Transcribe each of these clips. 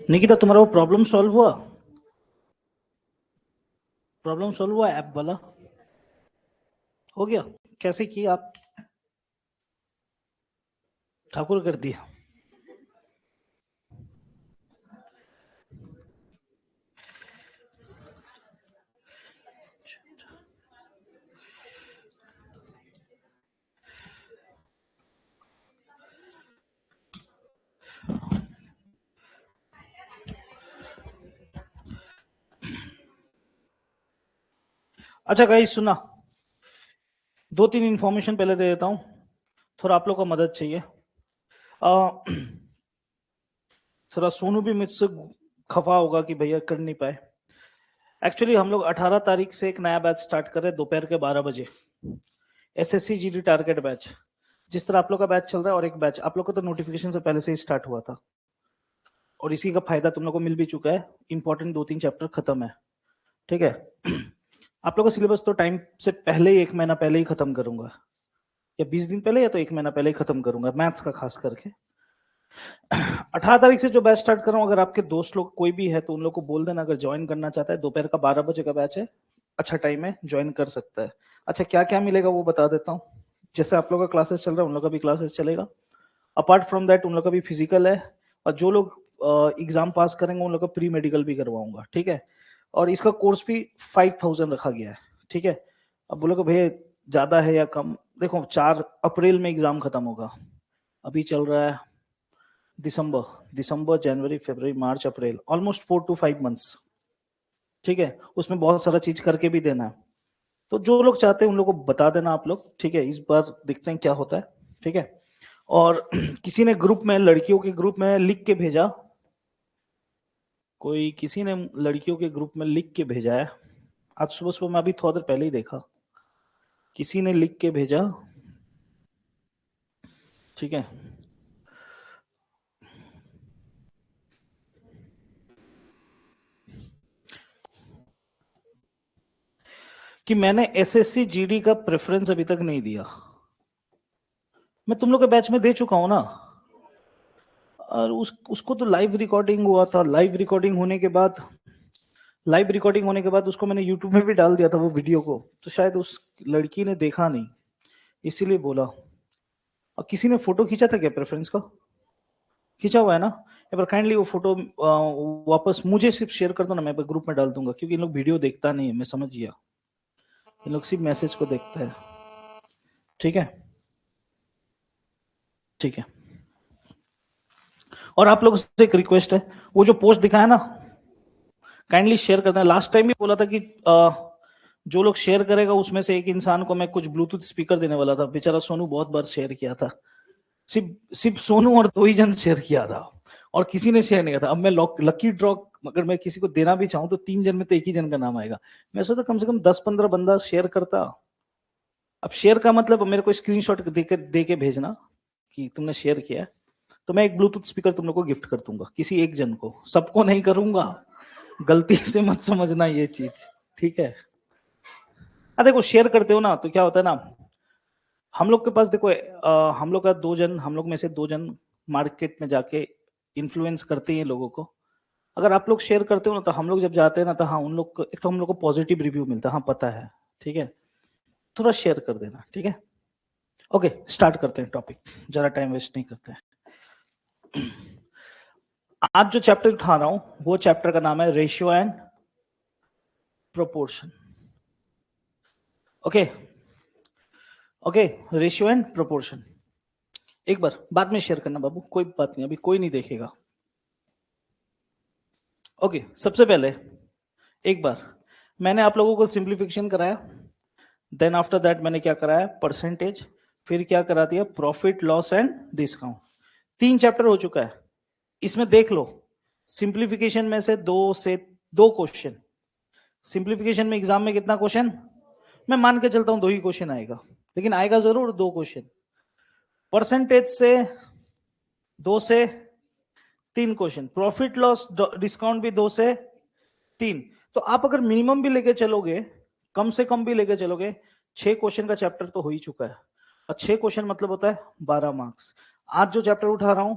निकिता, तुम्हारा वो problem solve हुआ? प्रॉब्लम सॉल्व हुआ ऐप वाला? हो गया? कैसे किया आप? ठाकुर कर दिया? अच्छा गाइस, सुना, दो तीन इंफॉर्मेशन पहले दे देता हूँ, थोड़ा आप लोग का मदद चाहिए। थोड़ा सोनू भी मुझसे खफा होगा कि भैया कर नहीं पाए। एक्चुअली हम लोग 18 तारीख से एक नया बैच स्टार्ट कर रहे हैं दोपहर के 12 बजे, एसएससी जीडी टारगेट बैच। जिस तरह आप लोग का बैच चल रहा है, और एक बैच आप लोग को तो नोटिफिकेशन से पहले से ही स्टार्ट हुआ था, और इसी का फायदा तुम लोग को मिल भी चुका है। इंपॉर्टेंट 2-3 चैप्टर खत्म है, ठीक है। आप लोग का सिलेबस तो टाइम से पहले ही, 1 महीना पहले ही खत्म करूंगा, या 20 दिन पहले, या तो 1 महीना पहले ही खत्म करूंगा, मैथ्स का खास करके। 18 तारीख से जो बैच स्टार्ट कर रहा हूँ, अगर आपके दोस्त लोग कोई भी है तो उन लोग को बोल देना, अगर ज्वाइन करना चाहता है। दोपहर का 12 बजे का बैच है, अच्छा टाइम है, ज्वाइन कर सकता है। अच्छा, क्या क्या मिलेगा वो बता देता हूँ। जैसे आप लोग का क्लासेस चल रहा है, उन लोग का भी क्लासेस चलेगा। अपार्ट फ्रॉम दैट उन लोग का भी फिजिकल है, और जो लोग एग्जाम पास करेंगे उन लोग का प्री मेडिकल भी करवाऊंगा, ठीक है। और इसका कोर्स भी 5000 रखा गया है, ठीक है। अब बोलोगे भैया ज्यादा है या कम? देखो, 4 अप्रैल में एग्जाम खत्म होगा, अभी चल रहा है दिसंबर, जनवरी, फरवरी, मार्च, अप्रैल, ऑलमोस्ट 4 to 5 मंथ्स, ठीक है। उसमें बहुत सारा चीज करके भी देना है, तो जो लोग चाहते हैं उन लोग को बता देना आप लोग, ठीक है। इस बार देखते हैं क्या होता है, ठीक है। और किसी ने ग्रुप में, लड़कियों के ग्रुप में लिख के भेजा, कोई किसी ने लड़कियों के ग्रुप में लिख के भेजा है, आज सुबह सुबह मैं अभी थोड़ा देर पहले ही देखा, किसी ने लिख के भेजा, ठीक है। कि मैंने एसएससी जीडी का प्रेफरेंस अभी तक नहीं दिया। मैं तुम लोग के बैच में दे चुका हूं ना, और उसको तो लाइव रिकॉर्डिंग हुआ था। लाइव रिकॉर्डिंग होने के बाद उसको मैंने यूट्यूब में भी डाल दिया था वो वीडियो को, तो शायद उस लड़की ने देखा नहीं, इसीलिए बोला। और किसी ने फोटो खींचा था क्या प्रेफरेंस का? खींचा हुआ है ना? एक बार काइंडली वो फोटो वापस मुझे सिर्फ शेयर कर दो ना, मैं ग्रुप में डाल दूंगा, क्योंकि इन लोग वीडियो देखता नहीं है, मैं समझ गया, इन लोग सिर्फ मैसेज को देखता है, ठीक है। ठीक है। और आप लोगों से एक रिक्वेस्ट है, वो जो पोस्ट दिखाया ना, काइंडली शेयर कर देना। लास्ट टाइम भी बोला था कि जो लोग शेयर करेगा उसमें से एक इंसान को मैं कुछ ब्लूटूथ स्पीकर देने वाला था, बेचारा सोनू बहुत बार शेयर किया था, सिर्फ सिर्फ सोनू और 2 ही जन शेयर किया था, और किसी ने शेयर नहीं किया था। अब मैं लकी ड्रॉ, अगर मैं किसी को देना भी चाहूँ तो 3 जन में तो एक ही जन का नाम आएगा। मैं सोचा कम से कम 10-15 बंदा शेयर करता। अब शेयर का मतलब मेरे को स्क्रीनशॉट दे के भेजना कि तुमने शेयर किया है, तो मैं एक ब्लूटूथ स्पीकर तुम लोग को गिफ्ट कर दूंगा, किसी एक जन को, सबको नहीं करूंगा, गलती से मत समझना ये चीज, ठीक है। देखो, शेयर करते हो ना तो क्या होता है ना, हम लोग के पास देखो, हम लोग का 2 जन, हम लोग में से 2 जन मार्केट में जाके इन्फ्लुएंस करते हैं लोगों को। अगर आप लोग शेयर करते हो ना, तो हम लोग जब जाते हैं ना, तो हाँ, उन लोग को एक तो हम लोग को पॉजिटिव रिव्यू मिलता है, हाँ पता है, ठीक है। थोड़ा शेयर कर देना, ठीक है। ओके, स्टार्ट करते हैं टॉपिक, जरा टाइम वेस्ट नहीं करते हैं। आज जो चैप्टर उठा रहा हूं वो चैप्टर का नाम है ratio and proportion. Okay, okay, ratio and proportion. एक बार बाद में शेयर करना बाबू, कोई बात नहीं, अभी कोई नहीं देखेगा। ओके, सबसे पहले एक बार मैंने आप लोगों को सिंप्लीफिकेशन कराया, देन आफ्टर दैट मैंने क्या कराया, परसेंटेज, फिर क्या करा दिया, profit loss and discount. 3 chapter हो चुका है। इसमें देख लो, सिंप्लीफिकेशन में से 2 क्वेश्चन, सिंप्लीफिकेशन में एग्जाम में कितना क्वेश्चन, मैं मान के चलता हूं 2 ही क्वेश्चन आएगा, लेकिन आएगा जरूर 2 क्वेश्चन। परसेंटेज से 2 से 3 क्वेश्चन, प्रॉफिट लॉस डिस्काउंट भी 2 से 3। तो आप अगर मिनिमम भी लेके चलोगे, कम से कम भी लेके चलोगे, 6 क्वेश्चन का चैप्टर तो हो ही चुका है, और 6 क्वेश्चन मतलब होता है 12 मार्क्स। आज जो चैप्टर उठा रहा हूं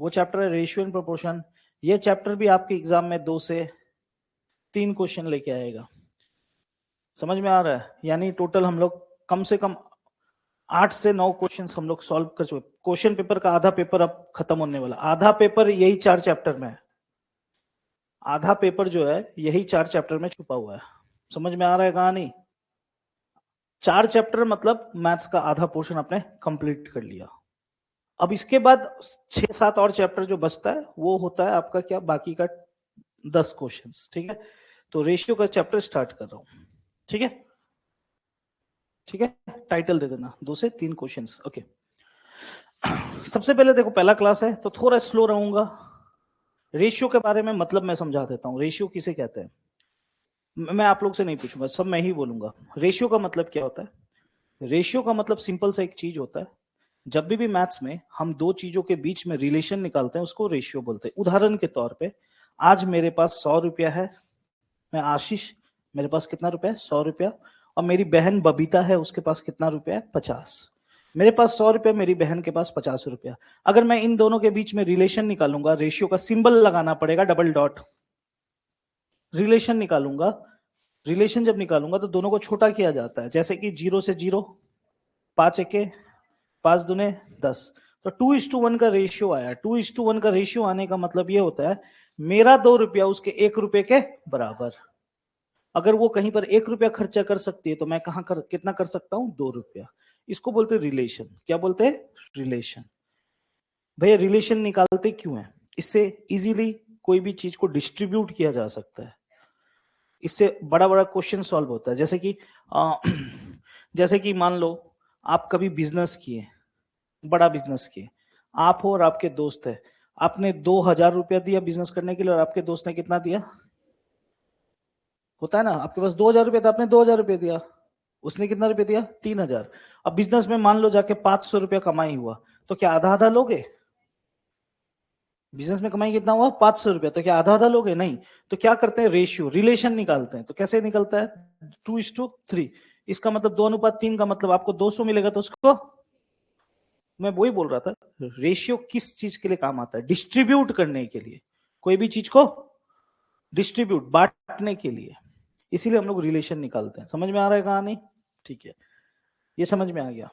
वो चैप्टर है रेशियो एंड प्रोपोर्शन। ये चैप्टर भी आपके एग्जाम में 2 से 3 क्वेश्चन लेके आएगा। समझ में आ रहा है? यानी टोटल हम लोग कम से कम 8 से 9 क्वेश्चंस हम लोग सॉल्व कर चुके। क्वेश्चन पेपर का आधा पेपर अब खत्म होने वाला, आधा पेपर यही 4 चैप्टर में है। आधा पेपर जो है यही 4 चैप्टर में छुपा हुआ है। समझ में आ रहा है कहानी? 4 चैप्टर मतलब मैथ्स का आधा पोर्शन आपने कंप्लीट कर लिया। अब इसके बाद 6-7 और चैप्टर जो बचता है वो होता है आपका क्या, बाकी का 10 क्वेश्चंस। ठीक है, तो रेशियो का चैप्टर स्टार्ट कर रहा हूं। ठीक है, ठीक है, टाइटल दे देना 2 से 3 क्वेश्चंस। ओके, सबसे पहले देखो पहला क्लास है तो थोड़ा स्लो रहूंगा। रेशियो के बारे में मतलब मैं समझा देता हूं, रेशियो किसे कहते हैं। मैं आप लोग से नहीं पूछूंगा, सब मैं ही बोलूंगा। रेशियो का मतलब क्या होता है? रेशियो का मतलब सिंपल सा एक चीज होता है, जब भी मैथ्स में हम दो चीजों के बीच में रिलेशन निकालते हैं उसको रेशियो बोलते हैं। उदाहरण के तौर पे आज मेरे पास 100 रुपया है, मैं आशीष, मेरे पास कितना रुपया है? 100 रुपया। और मेरी बहन बबीता है, उसके पास कितना रुपया है? 50। मेरे पास 100 रुपया, मेरी बहन के पास 50 रुपया। अगर मैं इन दोनों के बीच में रिलेशन निकालूंगा, रेशियो का सिंबल लगाना पड़ेगा, डबल डॉट। रिलेशन निकालूंगा, रिलेशन जब निकालूंगा तो दोनों को छोटा किया जाता है, जैसे कि 0 से 0, 5 एके 5 दूने 10। तो 2:1 का रेशियो आया। 2:1 का रेशियो आने का मतलब ये होता है मेरा 2 रुपया उसके 1 रुपए के बराबर। अगर वो कहीं पर 1 रुपया खर्चा कर सकती है तो मैं कहां कितना कर सकता हूं? 2 रुपया। इसको बोलते हैं रिलेशन। क्या बोलते हैं? रिलेशन। भैया रिलेशन निकालते क्यों है? इससे इजीली कोई भी चीज को डिस्ट्रीब्यूट किया जा सकता है, इससे बड़ा बड़ा क्वेश्चन सॉल्व होता है। जैसे कि जैसे कि मान लो आप कभी बिजनेस किए, बड़ा बिजनेस किए, आप हो और आपके दोस्त है, आपने 2000 रुपया दिया बिजनेस करने के लिए और आपके दोस्त ने कितना दिया? होता है ना, आपके पास 2000 रुपया था, आपने 2000 रुपया दिया, उसने कितना रुपया दिया? 3000। अब बिजनेस में मान लो जाके 500 रुपया कमाई हुआ, तो क्या आधा आधा लोगे? बिजनेस में कमाई कितना हुआ? 500 रुपया, तो क्या आधा आधा लोगे? नहीं। तो क्या करते हैं? रेशियो, रिलेशन निकालते हैं। तो कैसे निकलता है? 2:3। इसका मतलब 2:3 का मतलब आपको 200 मिलेगा, तो उसको मैं वही बोल रहा था, रेशियो किस चीज के लिए काम आता है? डिस्ट्रीब्यूट करने के लिए, कोई भी चीज को डिस्ट्रीब्यूट, बांटने के लिए। इसीलिए हम लोग रिलेशन निकालते हैं। समझ में आ रहा है कहानी? ठीक है, ये समझ में आ गया।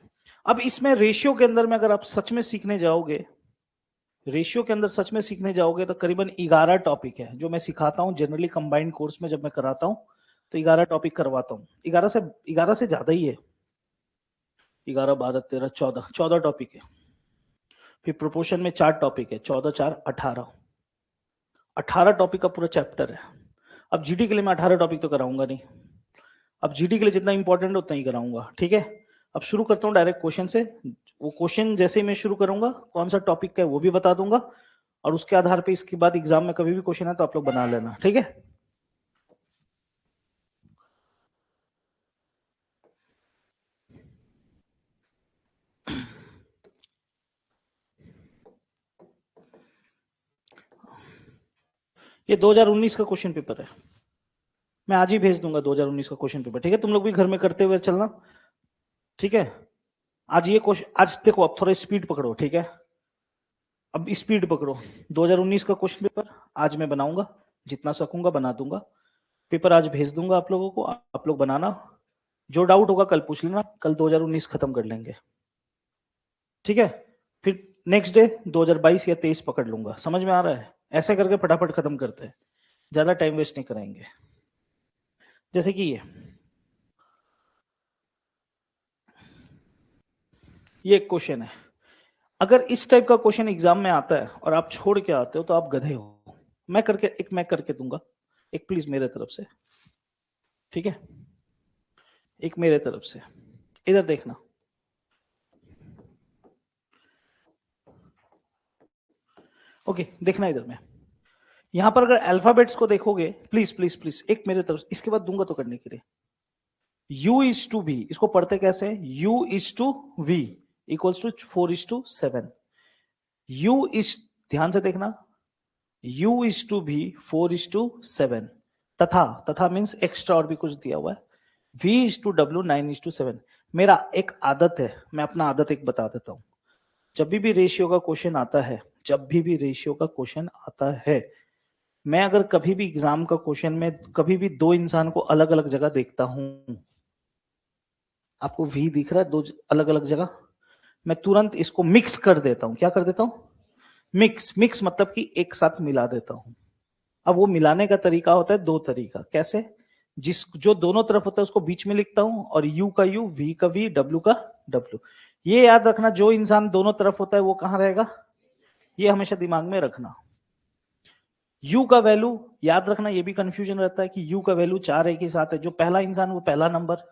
अब इसमें रेशियो के अंदर में अगर आप सच में सीखने जाओगे, रेशियो के अंदर सच में सीखने जाओगे तो करीबन 11 टॉपिक है जो मैं सिखाता हूं। जनरली कंबाइंड कोर्स में जब मैं कराता हूं तो 11 टॉपिक करवाता हूं। 11 से ज्यादा ही है, 11 12 13 14 टॉपिक है। फिर प्रोपोर्शन में 4 टॉपिक है, 14 4 18 टॉपिक का पूरा चैप्टर है। अब जीडी के लिए मैं 18 टॉपिक तो कराऊंगा नहीं, अब जीडी के लिए जितना इंपॉर्टेंट उतना ही कराऊंगा। ठीक है, अब शुरू करता हूँ डायरेक्ट क्वेश्चन से। वो क्वेश्चन जैसे ही मैं शुरू करूंगा कौन सा टॉपिक का है वो भी बता दूंगा, और उसके आधार पे इसके बाद एग्जाम में कभी भी क्वेश्चन है तो आप लोग बना लेना। ठीक है, ये 2019 का क्वेश्चन पेपर है, मैं आज ही भेज दूंगा 2019 का क्वेश्चन पेपर। ठीक है, तुम लोग भी घर में करते हुए चलना। ठीक है, आज ये क्वेश्चन, आज देखो अब थोड़ा स्पीड पकड़ो। ठीक है, अब स्पीड पकड़ो। 2019 का क्वेश्चन पेपर आज मैं बनाऊंगा, जितना सकूंगा बना दूंगा। पेपर आज भेज दूंगा आप लोगों को, आप लोग बनाना। जो डाउट होगा कल पूछ लेना, कल 2019 खत्म कर लेंगे। ठीक है, फिर नेक्स्ट डे 2022 या 23 पकड़ लूंगा। समझ में आ रहा है? ऐसे करके फटाफट खत्म करते हैं, ज्यादा टाइम वेस्ट नहीं कराएंगे। जैसे कि ये एक क्वेश्चन है, अगर इस टाइप का क्वेश्चन एग्जाम में आता है और आप छोड़ के आते हो तो आप गधे हो। मैं करके दूंगा, एक प्लीज मेरे तरफ से। ठीक है, एक मेरे तरफ से, इधर देखना। ओके, देखना इधर में। यहां पर अगर अल्फाबेट्स को देखोगे, प्लीज प्लीज प्लीज एक मेरे तरफ, इसके बाद दूंगा तो करने के लिए। U/V, इसको पढ़ते कैसे? U/V equals to 4:7। U इस, ध्यान से देखना, U/V 4:7। तथा मीन्स एक्स्ट्रा और भी कुछ दिया हुआ है। V/W 9:7। मेरा एक आदत है, मैं अपना आदत एक बता देता हूं। जब भी रेशियो का क्वेश्चन आता है, जब भी रेशियो का क्वेश्चन आता है, मैं अगर कभी भी एग्जाम का क्वेश्चन में कभी भी दो इंसान को अलग अलग जगह देखता हूं, आपको वी दिख रहा है दो अलग अलग जगह, मैं तुरंत इसको मिक्स कर देता हूं। क्या कर देता हूं? मिक्स। मिक्स मतलब कि एक साथ मिला देता हूं। अब वो मिलाने का तरीका होता है दो तरीका। कैसे? जो दोनों तरफ होता है उसको बीच में लिखता हूं, और यू का यू, वी का वी, डब्ल्यू का डब्ल्यू। ये याद रखना, जो इंसान दोनों तरफ होता है वो कहां रहेगा, ये हमेशा दिमाग में रखना। यू का वैल्यू याद रखना, ये भी कंफ्यूजन रहता है कि यू का वैल्यू 4 एक ही साथ है। जो पहला इंसान वो पहला नंबर,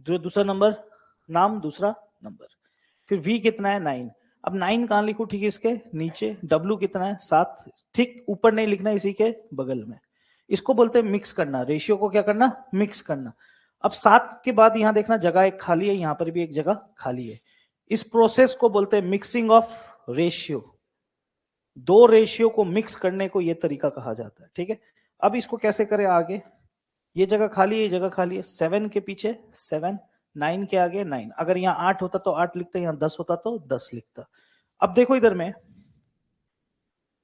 जो दूसरा नंबर नाम दूसरा नंबर। फिर वी कितना है 9। अब 9 कहां लिखूं? ठीक है, इसके नीचे। डब्ल्यू कितना है 7, ठीक ऊपर नहीं लिखना, इसी के बगल में। इसको बोलते हैं मिक्स करना। रेशियो को क्या करना? मिक्स करना। अब 7 के बाद यहां देखना जगह एक खाली है, यहां पर भी एक जगह खाली है। इस प्रोसेस को बोलते हैं मिक्सिंग ऑफ रेशियो। दो रेशियो को मिक्स करने को यह तरीका कहा जाता है। ठीक है, अब इसको कैसे करें आगे? ये जगह खाली है, ये जगह खाली है। 7 के पीछे 7, 9 के आगे 9। अगर यहाँ 8 होता तो 8 लिखता, यहाँ 10 होता तो 10 लिखता। अब देखो इधर में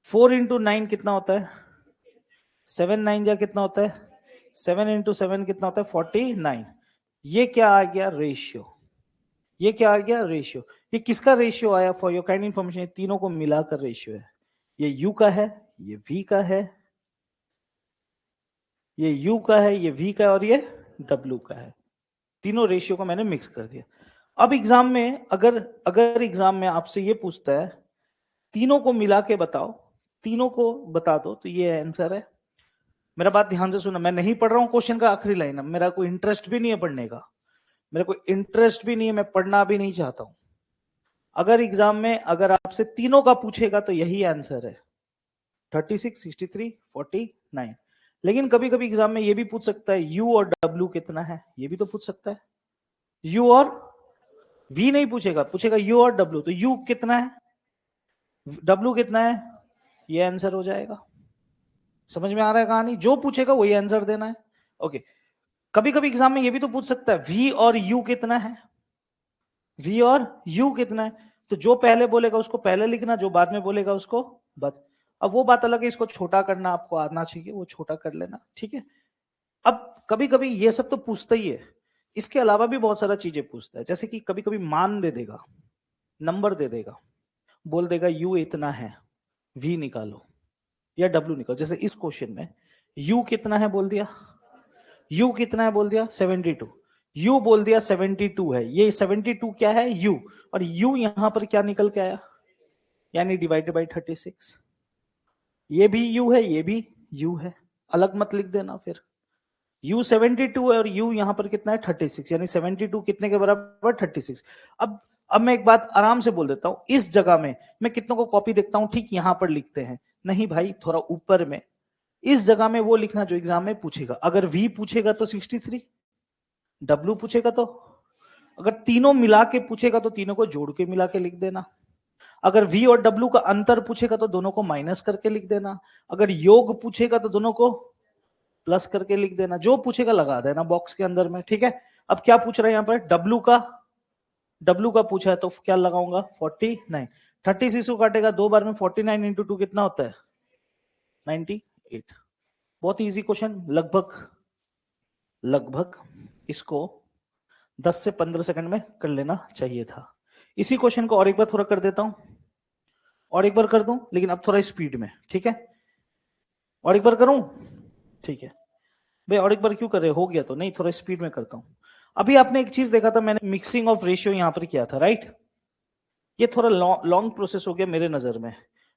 4 इंटू 9 कितना होता है? 7 9 जा कितना होता है? 7 इंटू 7 कितना होता है? 49। ये क्या आ गया? रेशियो। ये क्या आ गया? रेशियो। ये किसका रेशियो आया? फॉर योर काइंड इंफॉर्मेशन, तीनों को मिलाकर रेशियो है। ये यू का है, ये वी का है, ये यू का है, ये वी का है, और ये डब्ल्यू का है। तीनों रेशियो को मैंने मिक्स कर दिया। अब एग्जाम में अगर अगर एग्जाम में आपसे ये पूछता है तीनों को मिला के बताओ, तीनों को बता दो, तो ये आंसर है। मेरा बात ध्यान से सुना, मैं नहीं पढ़ रहा हूं क्वेश्चन का आखिरी लाइन। मेरा कोई इंटरेस्ट भी नहीं है पढ़ने का, मेरा कोई इंटरेस्ट भी नहीं है, मैं पढ़ना भी नहीं चाहता हूं। अगर एग्जाम में अगर आपसे तीनों का पूछेगा तो यही आंसर है, 36, 63, 49। लेकिन कभी कभी एग्जाम में ये भी पूछ सकता है यू और डब्ल्यू कितना है, ये भी तो पूछ सकता है। यू और वी नहीं पूछेगा, पूछेगा यू और डब्ल्यू। तो यू कितना है, डब्ल्यू कितना है, ये आंसर हो जाएगा। समझ में आ रहा है कहानी? जो पूछेगा वही आंसर देना है। ओके, कभी कभी एग्जाम में ये भी तो पूछ सकता है वी और यू कितना है, वी और यू कितना है। तो जो पहले बोलेगा उसको पहले लिखना, जो बाद में बोलेगा उसको बाद। अब वो बात अलग है, इसको छोटा करना आपको आना चाहिए, वो छोटा कर लेना। ठीक है, अब कभी कभी ये सब तो पूछता ही है, इसके अलावा भी बहुत सारा चीजें पूछता है। जैसे कि कभी कभी मान दे देगा, नंबर दे देगा, बोल देगा यू इतना है, वी निकालो या डब्ल्यू निकालो। जैसे इस क्वेश्चन में यू कितना है बोल दिया, यू कितना है बोल दिया 72, यू बोल दिया 72 है। ये 72 क्या है? यू। और यू यहां पर क्या निकल के आया, यानी डिवाइडेड बाई 36। ये भी यू है, ये भी यू है, अलग मत लिख देना। फिर u 72 है और u यहां पर कितना है 36, यानी 72 कितने के बराबर 36। अब मैं एक बात आराम से बोल देता हूं, इस जगह में मैं कितनों को कॉपी देखता हूं, ठीक यहां पर लिखते हैं। नहीं भाई, थोड़ा ऊपर में, इस जगह में वो लिखना जो एग्जाम में पूछेगा। अगर v पूछेगा तो 63, w पूछेगा तो, अगर तीनों मिला के पूछेगा तो तीनों को जोड़ के मिला के लिख देना। अगर v और w का अंतर पूछेगा तो दोनों को माइनस करके लिख देना। अगर योग पूछेगा तो दोनों को प्लस करके लिख देना। जो पूछेगा लगा देना बॉक्स के अंदर में। ठीक है, अब क्या पूछ रहे हैं यहाँ पर? डब्लू का पूछा है तो क्या लगाऊंगा 49। 36 को काटेगा दो बार में, 49 इंटू 2 कितना होता है 98। बहुत इजी क्वेश्चन, लगभग लगभग इसको 10 से 15 सेकंड में कर लेना चाहिए था। इसी क्वेश्चन को और एक बार थोड़ा कर देता हूं, और एक बार कर दूं, लेकिन अब थोड़ा स्पीड में। ठीक है, और एक बार करूं? ठीक है भाई, और एक बार क्यों कर रहे हो गया तो नहीं, थोड़ा स्पीड में करता हूं। अभी आपने एक चीज देखा था, मैंने मिक्सिंग ऑफ रेशियो यहां पर किया था, राइट? ये थोड़ा लॉन्ग प्रोसेस हो गया मेरे नजर में,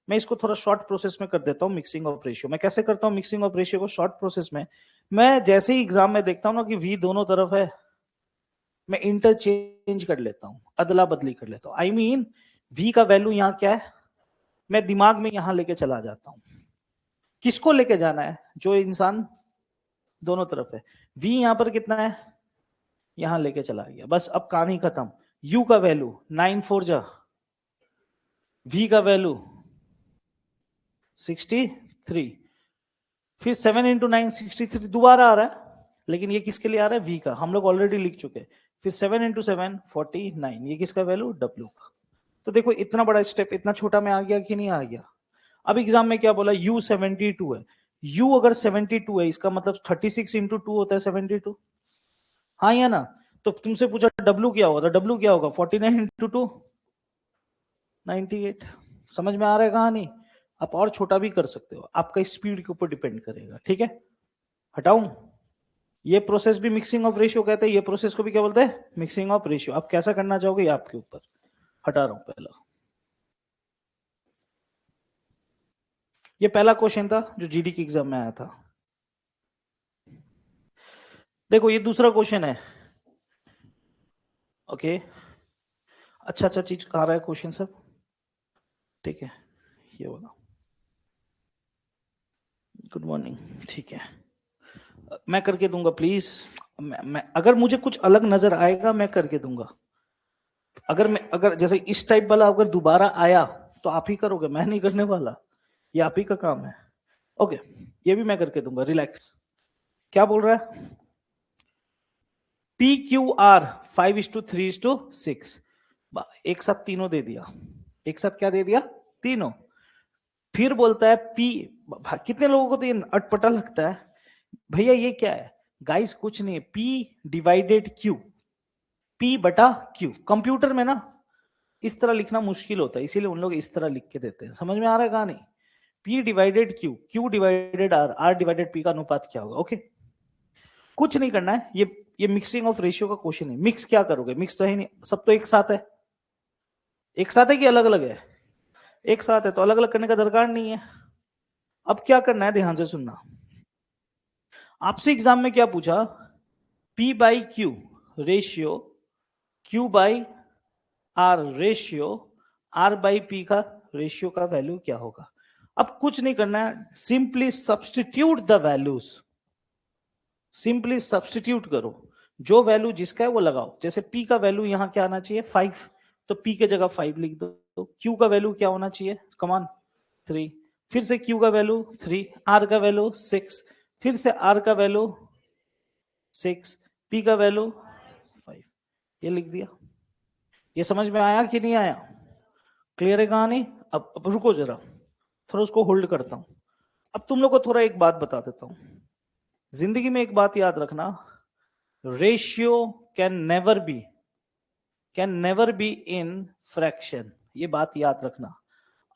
मैं इसको थोड़ा शॉर्ट प्रोसेस में कर देता हूं। मिक्सिंग ऑफ रेशियो मैं कैसे करता हूं? मिक्सिंग ऑफ रेशियो को शॉर्ट प्रोसेस में, मैं जैसे ही एग्जाम में देखता हूं ना कि वी दोनों तरफ है, मैं इंटरचेंज कर लेता हूं, अदला बदली कर लेता हूं। आई मीन वी का वैल्यू यहां क्या है, मैं दिमाग में यहां लेके चला जाता हूं। किसको लेके जाना है? जो इंसान दोनों तरफ है। वी यहां पर कितना है, यहां लेके चला गया, बस अब कहानी खत्म। यू का वैल्यू 9 4 जा, वी का वैल्यू 63, फिर 7 इंटू 9 63 दोबारा आ रहा है, लेकिन ये किसके लिए आ रहा है? वी का, हम लोग ऑलरेडी लिख चुके हैं। फिर 7 इंटू 7 49, ये किसका वैल्यू? डब्ल्यू का। तो देखो इतना बड़ा स्टेप इतना छोटा में आ गया कि नहीं आ गया? अब एग्जाम में क्या बोला, u 72 है, u अगर 72 है इसका मतलब 36 इंटू 2 होता है 72, हाँ या ना। तो तुमसे पूछा w क्या होगा, तो w क्या होगा 49 इंटू 2 98। समझ में आ रहा है कहानी। आप और छोटा भी कर सकते हो, आपका स्पीड के ऊपर डिपेंड करेगा, ठीक है। हटाऊं, ये प्रोसेस भी मिक्सिंग ऑफ रेशियो कहते हैं, ये प्रोसेस को भी क्या बोलते हैं, मिक्सिंग ऑफ रेशियो। आप कैसा करना चाहोगे ये आपके ऊपर। हटा रहा हूं पहला, ये पहला क्वेश्चन था जो जीडी के एग्जाम में आया था। देखो ये दूसरा क्वेश्चन है, ओके। अच्छा अच्छा चीज कहा रहा है क्वेश्चन सब, ठीक है। ये वाला, गुड मॉर्निंग, ठीक है। मैं करके दूंगा प्लीज। मैं अगर मुझे कुछ अलग नजर आएगा मैं करके दूंगा। अगर जैसे इस टाइप वाला अगर दोबारा आया तो आप ही करोगे, मैं नहीं करने वाला, ये आप ही का काम है। ओके, ये भी मैं करके दूंगा, रिलैक्स। क्या बोल रहा है, पी क्यू आर 5:3:6, एक साथ तीनों दे दिया, एक साथ क्या दे दिया, तीनों। फिर बोलता है पी, कितने लोगों को तो ये अटपटा लगता है, भैया ये क्या है, गाइस कुछ नहीं है, पी डिवाइडेड क्यू, पी बटा क्यू। कंप्यूटर में ना इस तरह लिखना मुश्किल होता है, इसीलिए उन लोग इस तरह लिख के देते हैं। समझ में आ रहा है कहानी, P divided Q, Q divided R, R divided P का अनुपात क्या होगा, ओके। कुछ नहीं करना है, ये मिक्सिंग ऑफ रेशियो का क्वेश्चन है। मिक्स क्या करोगे, मिक्स तो है नहीं, सब तो एक साथ है। एक साथ है कि अलग अलग है, एक साथ है तो अलग अलग करने का दरकार नहीं है। अब क्या करना है, ध्यान से सुनना। आपसे एग्जाम में क्या पूछा, P by Q ratio, Q by R ratio, R by P का रेशियो का वैल्यू क्या होगा। अब कुछ नहीं करना है, simply substitute the values, simply substitute करो, जो वैल्यू जिसका है वो लगाओ। जैसे P का वैल्यू यहां क्या आना चाहिए 5, तो P के जगह 5 लिख दो। तो Q का वैल्यू क्या होना चाहिए, कमान 3, फिर से Q का वैल्यू 3, R का वैल्यू 6, फिर से R का वैल्यू 6, P का वैल्यू 5, ये लिख दिया। ये समझ में आया कि नहीं आया, क्लियर है कहानी। अब रुको जरा, थोड़ा उसको होल्ड करता हूं। अब तुम लोग को थोड़ा एक बात बता देता हूं, जिंदगी में एक बात याद रखना, ratio can never be in fraction, ये बात याद रखना।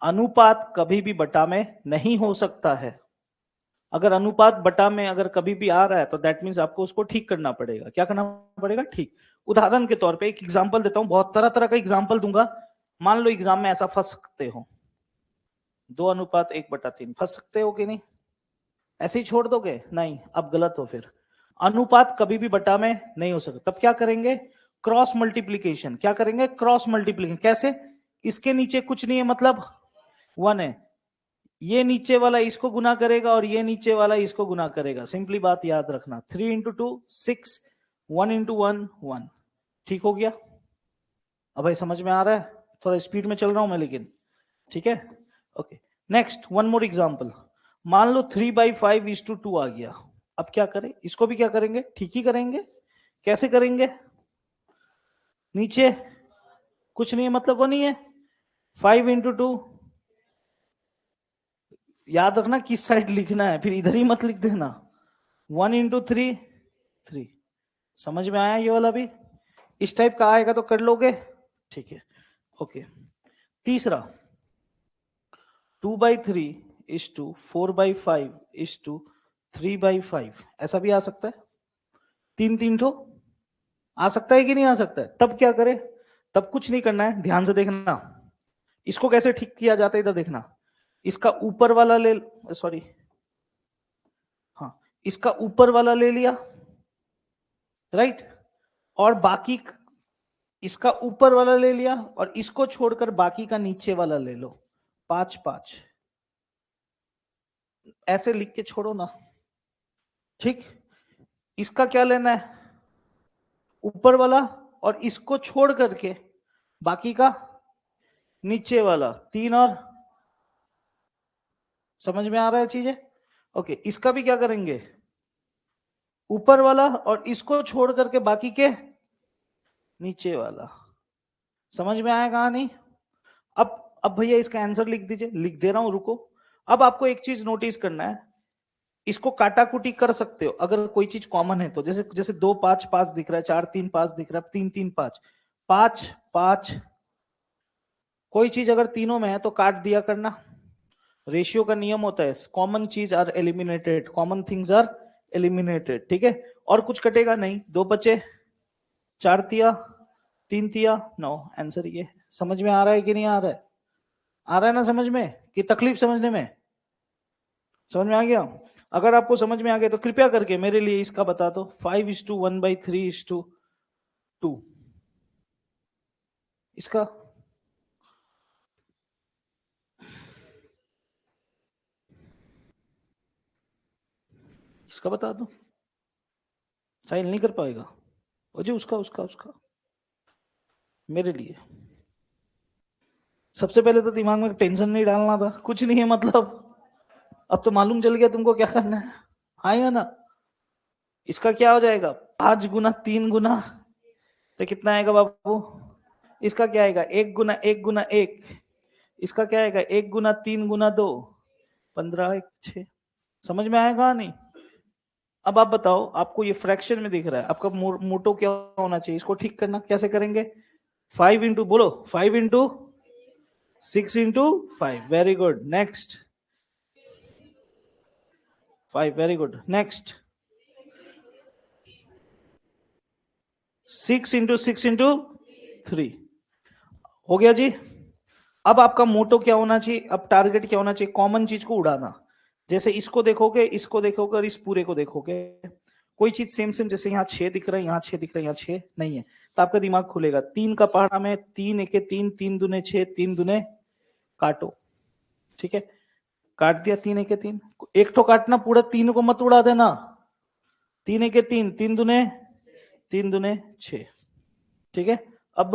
अनुपात कभी भी बटा में नहीं हो सकता है। अगर अनुपात बटा में अगर कभी भी आ रहा है तो दैट मीन्स आपको उसको ठीक करना पड़ेगा। क्या करना पड़ेगा, ठीक। उदाहरण के तौर पे एक एग्जांपल देता हूं, बहुत तरह तरह का एग्जांपल दूंगा। मान लो एग्जाम में ऐसा फंस सकते हो, 2:1/3, फंस सकते हो कि नहीं, ऐसे ही छोड़ दोगे, नहीं, अब गलत हो फिर। अनुपात कभी भी बटा में नहीं हो सकता, तब क्या करेंगे, क्रॉस मल्टीप्लीकेशन। क्या करेंगे, क्रॉस मल्टीप्लीकेशन। कैसे, इसके नीचे कुछ नहीं है मतलब 1 है, ये नीचे वाला इसको गुना करेगा और ये नीचे वाला इसको गुना करेगा। सिंपली बात याद रखना, 3 इंटू 2 6, 1 इंटू 1 1, ठीक हो गया। अब भाई समझ में आ रहा है, थोड़ा स्पीड में चल रहा हूं मैं लेकिन, ठीक है। Okay, next one more example. मान लो 3/5:2 आ गया। अब क्या करें, इसको भी क्या करेंगे, ठीक ही करेंगे। कैसे करेंगे, नीचे कुछ नहीं है मतलब वो नहीं है, 5 इंटू 2, याद रखना किस साइड लिखना है, फिर इधर ही मत लिख देना। 1 इंटू 3 3, समझ में आया ये वाला भी, इस टाइप का आएगा तो कर लोगे, ठीक है। ओके, तीसरा 2/3:4/5:3/5, ऐसा भी आ सकता है, 3 ठो आ सकता है कि नहीं आ सकता है। तब क्या करें, तब कुछ नहीं करना है, ध्यान से देखना। इसको कैसे ठीक किया जाता है, इधर देखना। इसका ऊपर वाला ले, सॉरी, हाँ, इसका ऊपर वाला ले लिया, राइट, और बाकी इसका ऊपर वाला ले लिया, और इसको छोड़कर बाकी का नीचे वाला ले लो, 5/5, ऐसे लिख के छोड़ो ना, ठीक। इसका क्या लेना है, ऊपर वाला, और इसको छोड़ करके बाकी का नीचे वाला, 3 और, समझ में आ रहा है चीजें। ओके, इसका भी क्या करेंगे, ऊपर वाला और इसको छोड़ करके बाकी के नीचे वाला। समझ में आया कहानी। अब भैया इसका आंसर लिख दीजिए, लिख दे रहा हूं रुको। अब आपको एक चीज नोटिस करना है, इसको काटाकुटी कर सकते हो अगर कोई चीज कॉमन है तो। जैसे जैसे 2 5 5 दिख रहा है, 4 3 5 दिख रहा है, 3 3 5 5 5। कोई चीज अगर तीनों में है तो काट दिया करना। रेशियो का नियम होता है, कॉमन चीज are eliminated, common things are eliminated, ठीक है। और कुछ कटेगा नहीं, 2 बचे, 4 तिया, 3 तिया 9, आंसर ये। समझ में आ रहा है कि नहीं आ रहा है? आ रहा है ना समझ में, कि तकलीफ समझने में? समझ में आ गया? अगर आपको समझ में आ गया तो कृपया करके मेरे लिए इसका बता दो, 5:1/3:2 इसका। इसका बता दो। साहिल नहीं कर पाएगा? ओ जी, उसका उसका उसका मेरे लिए। सबसे पहले तो दिमाग में टेंशन नहीं डालना था, कुछ नहीं है मतलब। अब तो मालूम चल गया तुमको क्या करना है, हाँ या ना? इसका क्या हो जाएगा, 5 गुना 3 गुना, तो कितना आएगा बाबू? इसका क्या आएगा, 1 गुना 1 गुना 1। इसका क्या आएगा, 1 गुना 3 गुना 2, 15 1 6। समझ में आएगा नहीं? अब आप बताओ, आपको ये फ्रैक्शन में दिख रहा है, आपका मोटो क्या होना चाहिए इसको ठीक करना। कैसे करेंगे? 5 इंटू, बोलो, 5 into 6 into 5, very good, next. 5, very good, next. 6 into 6 into 3, हो गया जी। अब आपका मोटो क्या होना चाहिए, अब टारगेट क्या होना चाहिए, कॉमन चीज को उड़ाना। जैसे इसको देखोगे और इस पूरे को देखोगे, कोई चीज सेम सेम, जैसे यहाँ 6 दिख रहा है, यहाँ 6 दिख रहा है, यहाँ 6 नहीं है, तो आपका दिमाग खुलेगा। 3 का पहाड़ा में 3 1 3, 3 दूने 6, 3 दूने काटो, ठीक है। काट दिया, 3 1 3, एक तो काटना, पूरा 3 को मत उड़ा देना। 3 1 3, 3 दूने 6, ठीक है। अब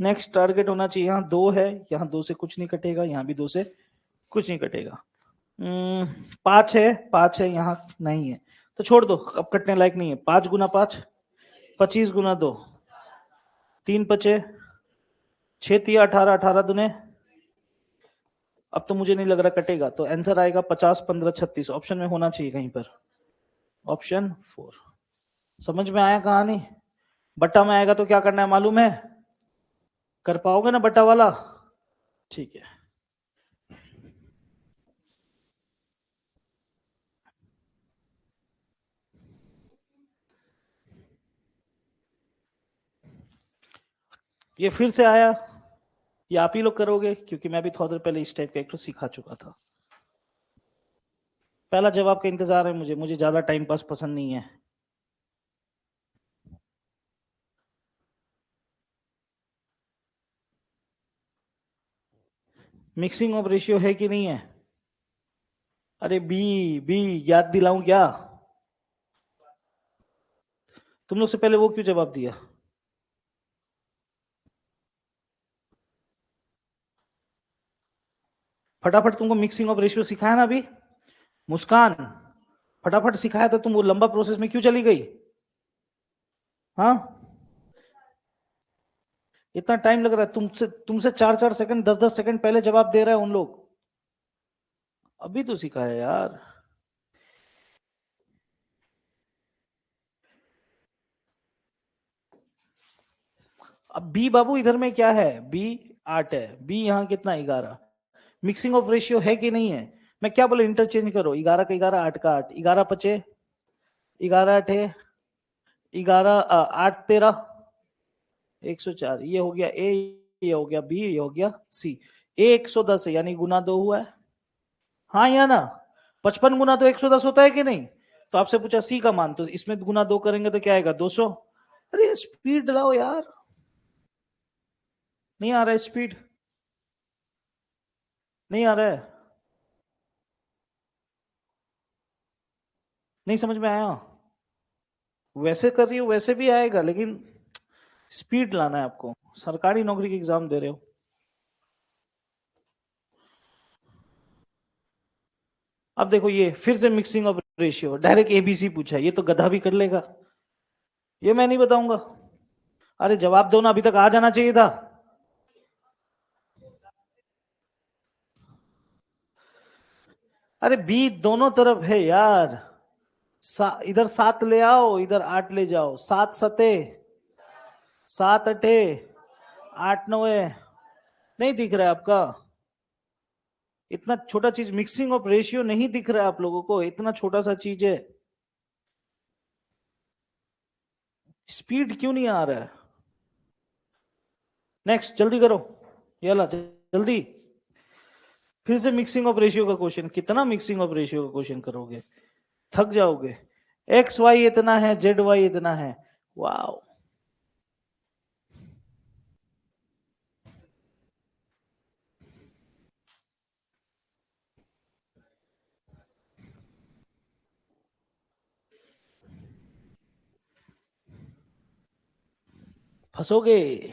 नेक्स्ट टारगेट होना चाहिए, यहाँ 2 है, यहाँ 2 से कुछ नहीं कटेगा, यहाँ भी 2 से कुछ नहीं कटेगा। 5 है यहाँ नहीं है, तो छोड़ दो, अब कटने लायक नहीं है। 5 गुना 5, 25 गुना 2, 3 बचे, 6 तिया 18, 18 दूने, अब तो मुझे नहीं लग रहा कटेगा, तो आंसर आएगा 50 15 36, ऑप्शन में होना चाहिए कहीं पर, ऑप्शन 4। समझ में आया कहानी? बट्टा में आएगा तो क्या करना है मालूम है? कर पाओगे ना बट्टा वाला? ठीक है। ये फिर से आया, ये आप ही लोग करोगे, क्योंकि मैं भी थोड़ा देर पहले इस टाइप का एक तो सिखा चुका था। पहला जवाब का इंतजार है मुझे, मुझे ज्यादा टाइम पास पसंद नहीं है। मिक्सिंग ऑफ रेशियो है कि नहीं है? अरे बी, बी याद दिलाऊं क्या? तुम लोग से पहले वो क्यों जवाब दिया? फटाफट तुमको मिक्सिंग ऑफ रेशियो सिखाया ना अभी, मुस्कान। फटाफट सिखाया था, तुम वो लंबा प्रोसेस में क्यों चली गई? हाँ, इतना टाइम लग रहा है तुमसे, तुमसे 4 4 सेकंड 10 10 सेकंड पहले जवाब दे रहे हैं उन लोग। अभी तो सिखाया यार। अब बी बाबू इधर में क्या है, बी 8 है, बी यहाँ कितना 11। मिक्सिंग ऑफ रेशियो है कि नहीं है? मैं क्या बोला, इंटरचेंज करो, 11 का 11, 8 का 8, 11 5, 11 8, 11 8 13, 104। ये हो गया ए, ये हो गया बी, ये हो गया सी। ए 110 है, यानी गुना 2 हुआ है, हाँ या ना? 55 गुना तो 110 होता है कि नहीं? तो आपसे पूछा सी का मान, तो इसमें गुना 2 करेंगे तो क्या आएगा, 200। अरे स्पीड लाओ यार, नहीं आ रहा है स्पीड, नहीं आ रहा है, नहीं समझ में आया? वैसे कर रही हो वैसे भी आएगा, लेकिन स्पीड लाना है आपको, सरकारी नौकरी की एग्जाम दे रहे हो। अब देखो, ये फिर से mixing of ratio, direct ABC पूछा है, ये तो गधा भी कर लेगा, ये मैं नहीं बताऊंगा। अरे जवाब दो ना, अभी तक आ जाना चाहिए था। अरे बी दोनों तरफ है यार। इधर 7 ले आओ, इधर 8 ले जाओ। 7 सते, 7 अठे, 8 नवे। नहीं दिख रहा है आपका? इतना छोटा चीज, मिक्सिंग ऑफ रेशियो नहीं दिख रहा है आप लोगों को? इतना छोटा सा चीज है। स्पीड क्यों नहीं आ रहा है? नेक्स्ट, जल्दी करो, यला जल्दी। फिर से मिक्सिंग ऑफ रेशियो का क्वेश्चन। कितना मिक्सिंग ऑफ रेशियो का क्वेश्चन करोगे? थक जाओगे। एक्स वाई इतना है, जेड वाई इतना है। वाओ। फंसोगे,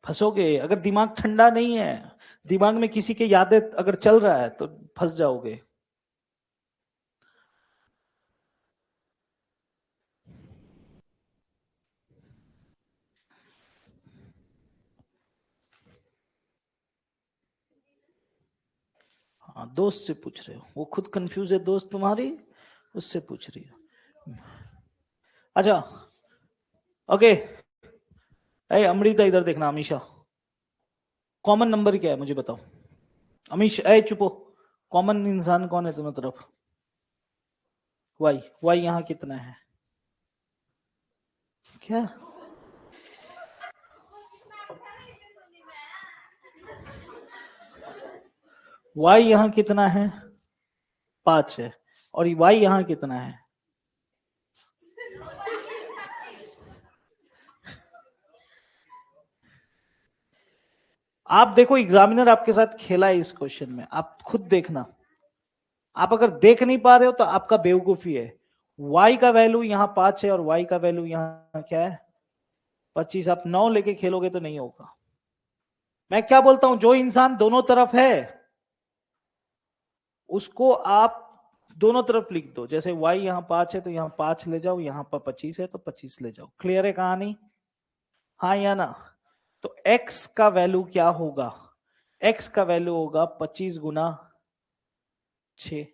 फंसोगे अगर दिमाग ठंडा नहीं है। दिमाग में किसी के यादें अगर चल रहा है तो फंस जाओगे। हाँ, दोस्त से पूछ रहे हो, वो खुद कंफ्यूज है दोस्त तुम्हारी, उससे पूछ रही हो। अच्छा, ओके। अरे अमृता इधर देखना, अमीशा, कॉमन नंबर क्या है मुझे बताओ। अमीश, अरे चुपो। कॉमन इंसान कौन है दोनों तरफ? वाई। वाई यहाँ कितना है? क्या? वाई यहाँ कितना है? 5 है। और वाई यहाँ कितना है? आप देखो, एग्जामिनर आपके साथ खेला है इस क्वेश्चन में, आप खुद देखना। आप अगर देख नहीं पा रहे हो तो आपका बेवकूफी है। y का वैल्यू यहाँ 5 है और y का वैल्यू यहाँ क्या है? 25। आप 9 लेके खेलोगे तो नहीं होगा। मैं क्या बोलता हूं, जो इंसान दोनों तरफ है उसको आप दोनों तरफ लिख दो। जैसे y यहाँ 5 है तो यहाँ 5 ले जाओ, यहाँ पर 25 है तो 25 ले जाओ। क्लियर है कहानी? हाँ या ना? तो x का वैल्यू क्या होगा? x का वैल्यू होगा 25 गुना 6।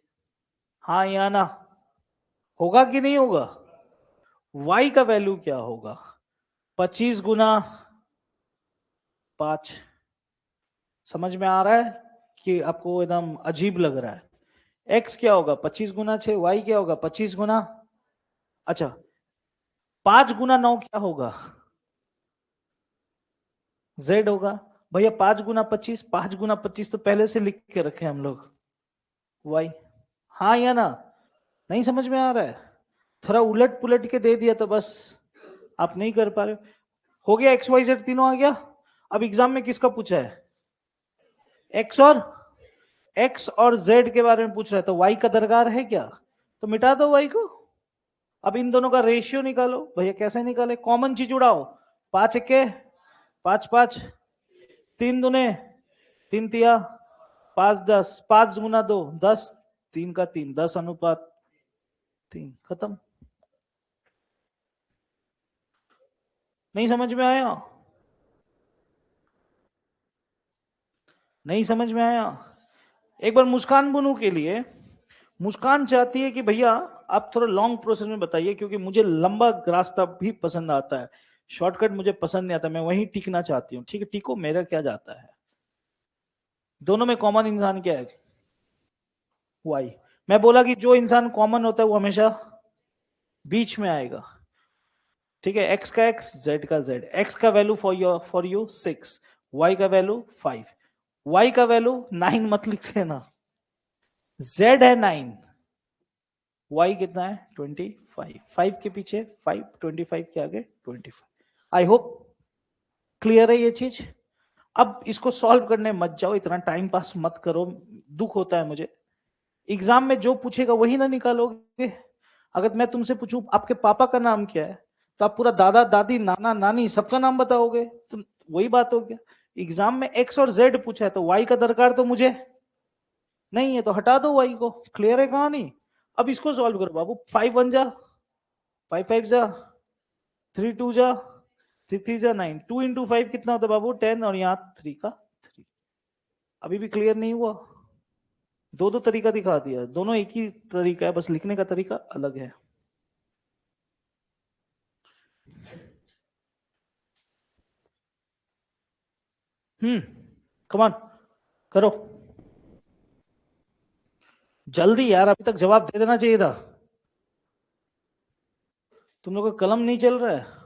हाँ या ना? होगा कि नहीं होगा? y का वैल्यू क्या होगा? 25 गुना 5। समझ में आ रहा है कि आपको एकदम अजीब लग रहा है? x क्या होगा? 25 गुना 6। y क्या होगा? 25 गुना, अच्छा, 5 गुना 9 क्या होगा? z होगा। भैया 5 गुना 25, 5 गुना 25 तो पहले से लिख के रखे हम लोग। y। हाँ या ना? नहीं समझ में आ रहा है? थोड़ा उलट पुलट के दे दिया तो बस आप नहीं कर पा रहे हो गया। एक्स वाई जेड तीनों आ गया। अब एग्जाम में किसका पूछा है? एक्स और जेड के बारे में पूछ रहा है, तो वाई का दरकार है क्या? तो मिटा दो वाई को। अब इन दोनों का रेशियो निकालो। भैया कैसे निकाले? कॉमन चीज उड़ाओ। 5 के 5 5, 3 दुने 3 तिया 5 10, 5 गुना 2 10, 3 का 3, 10 अनुपात 3, खत्म। नहीं समझ में आया? नहीं समझ में आया? एक बार मुस्कान बुनू के लिए, मुस्कान चाहती है कि भैया आप थोड़ा लॉन्ग प्रोसेस में बताइए, क्योंकि मुझे लंबा रास्ता भी पसंद आता है, शॉर्टकट मुझे पसंद नहीं आता, मैं वहीं टिकना चाहती हूँ। ठीक है, टिको, मेरा क्या जाता है। दोनों में कॉमन इंसान क्या है? वाई। मैं बोला कि जो इंसान कॉमन होता है वो हमेशा बीच में आएगा। ठीक है, एक्स का एक्स, जेड का जेड। एक्स का वैल्यू फॉर यू 6, वाई का वैल्यू 5। वाई का वैल्यू 9 मत लिख देना, जेड है 9, वाई कितना है 25। 5 के पीछे 5, 25 के आगे 25। आई होप क्लियर है ये चीज। अब इसको सॉल्व करने मत जाओ, इतना टाइम पास मत करो, दुख होता है मुझे। एग्जाम में जो पूछेगा वही ना निकालोगे। अगर मैं तुमसे पूछूं आपके पापा का नाम क्या है, तो आप पूरा दादा दादी नाना नानी सबका नाम बताओगे, तो वही बात हो गया। एग्जाम में एक्स और जेड पूछा है तो वाई का दरकार तो मुझे नहीं है, तो हटा दो वाई को। क्लियर है कहानी? अब इसको सॉल्व करो बाबू। 5 1 जा, 5 5 जा, 3 2 जा, 3 3 जा 9, 2 इंटू 5 कितना होता है बाबू? 10, और यहाँ 3 का 3। अभी भी क्लियर नहीं हुआ? दो दो तरीका दिखा दिया, दोनों एक ही तरीका है, बस लिखने का तरीका अलग है। हम्म, कमान, करो जल्दी यार, अभी तक जवाब दे देना चाहिए था। तुम लोग का कलम नहीं चल रहा है।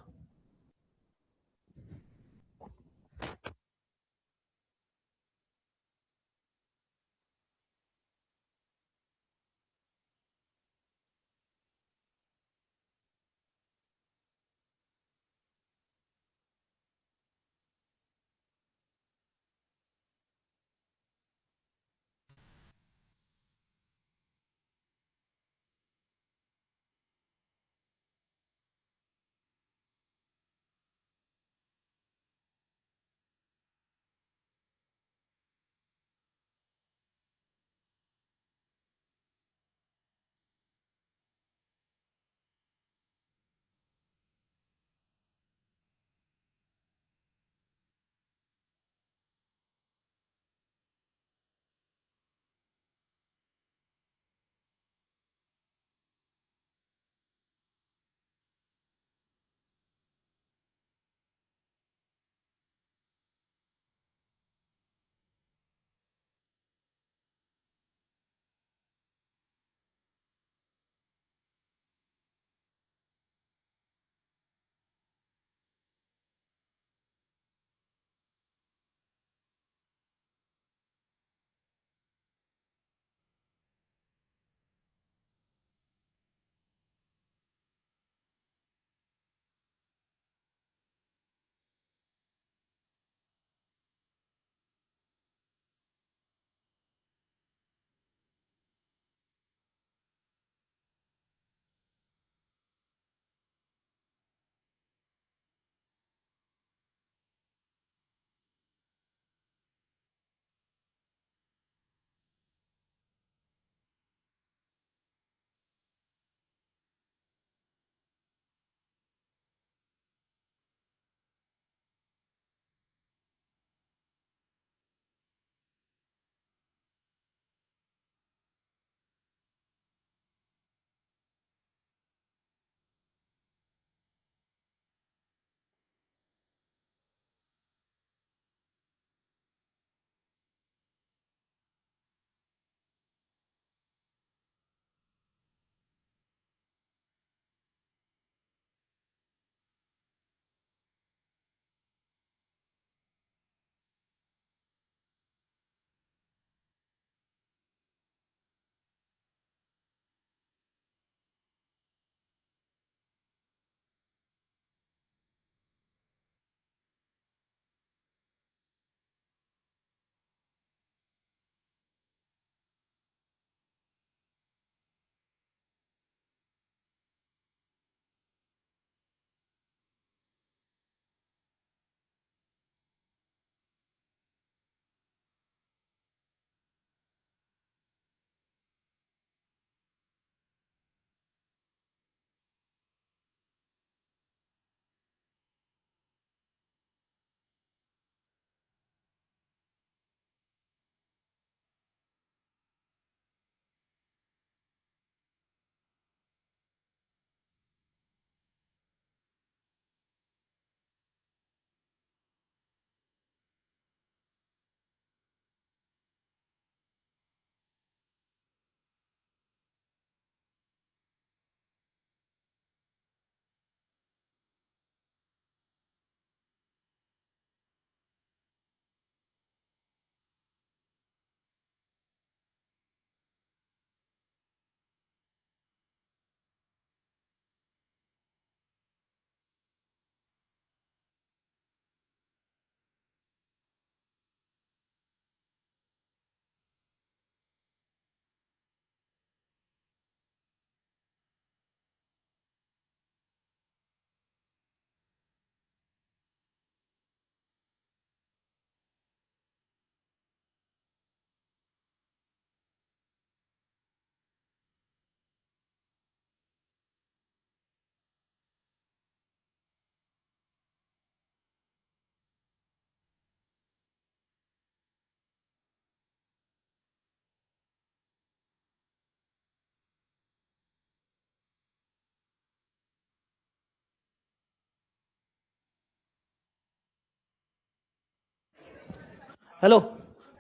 हेलो,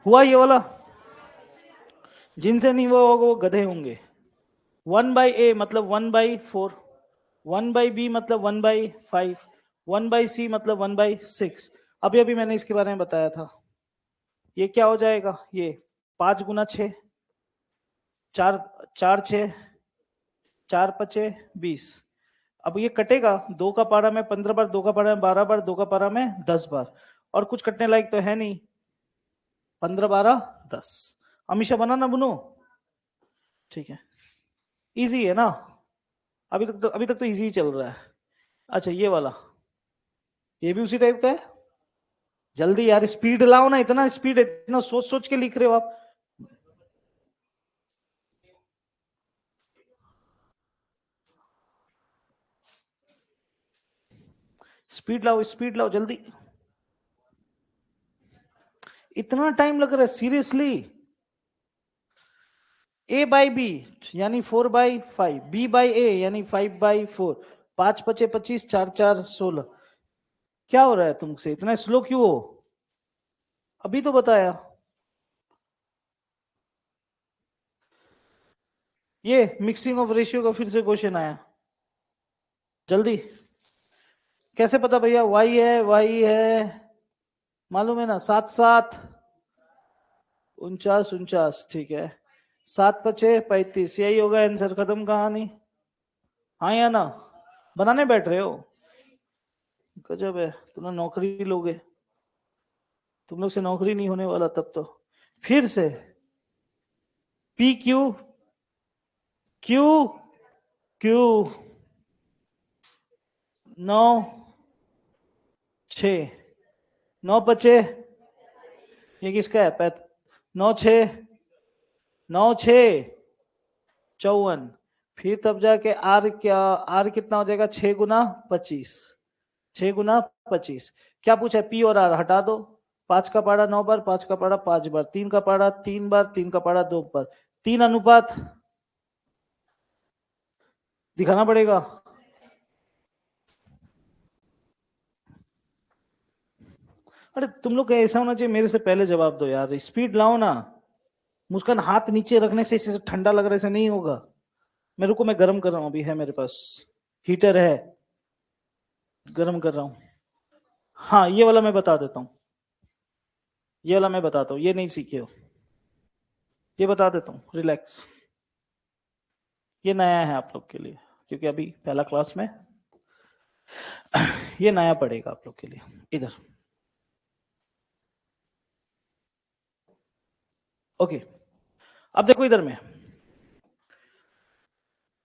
हुआ ये वाला? जिनसे नहीं हुआ होगा वो गधे होंगे। 1/a मतलब 1/4, 1/b मतलब 1/5, 1/c मतलब 1/6। अभी अभी मैंने इसके बारे में बताया था। ये क्या हो जाएगा? ये 5 × 6, 4 4 6, 4 5 20। अब ये कटेगा, 2 का पारा में 15 बार, 2 का पारा में 12 बार, 2 का पारा में 10 बार, और कुछ कटने लायक तो है नहीं। 15 12 10। हमेशा बना ना बुनो? ठीक है, इजी है ना? अभी तक तो इजी ही चल रहा है। अच्छा, ये वाला, ये भी उसी टाइप का है। जल्दी यार, स्पीड लाओ ना, इतना स्पीड, इतना सोच सोच के लिख रहे हो आप। स्पीड लाओ जल्दी। इतना टाइम लग रहा है सीरियसली? a/b यानी 4/5, b/a यानी 5/4, 5 × 5 = 25, 4 4 16। क्या हो रहा है तुमसे? इतना स्लो क्यों हो? अभी तो बताया। ये मिक्सिंग ऑफ रेशियो का फिर से क्वेश्चन आया। जल्दी। कैसे पता भैया? y है मालूम है ना? 7 7 49 49, ठीक है। 7 5 35, यही होगा आंसर, खत्म कहानी। हाँ या ना? बनाने बैठ रहे हो? गजब है, तुम लोग नौकरी लोगे। तुम लोग से नौकरी नहीं होने वाला तब तो। फिर से PQ, Q, Q, 9 6, 9 5, ये किसका है? 9 6, 9 6 54। फिर तब जाके आर, क्या आर कितना हो जाएगा? 6 × 25, 6 × 25। क्या पूछा है? पी और आर हटा दो। 5 का पारा 9 बार, 5 का पारा 5 बार, 3 का पारा 3 बार, 3 का पारा 2 बार, 3 अनुपात दिखाना पड़ेगा। अरे तुम लोग का ऐसा होना चाहिए, मेरे से पहले जवाब दो यार, स्पीड लाओ ना। मुस्कान, हाथ नीचे रखने से इसे ठंडा लग रहा है, ऐसा नहीं होगा। मैं रुको, मैं गर्म कर रहा हूँ, अभी है मेरे पास हीटर है, गर्म कर रहा हूँ। हाँ, ये वाला मैं बता देता हूँ, ये वाला मैं बताता हूँ, ये नहीं सीखे हो, ये बता देता हूँ, रिलैक्स। ये नया है आप लोग के लिए, क्योंकि अभी पहला क्लास में, ये नया पड़ेगा आप लोग के लिए। इधर, ओके। अब देखो इधर में,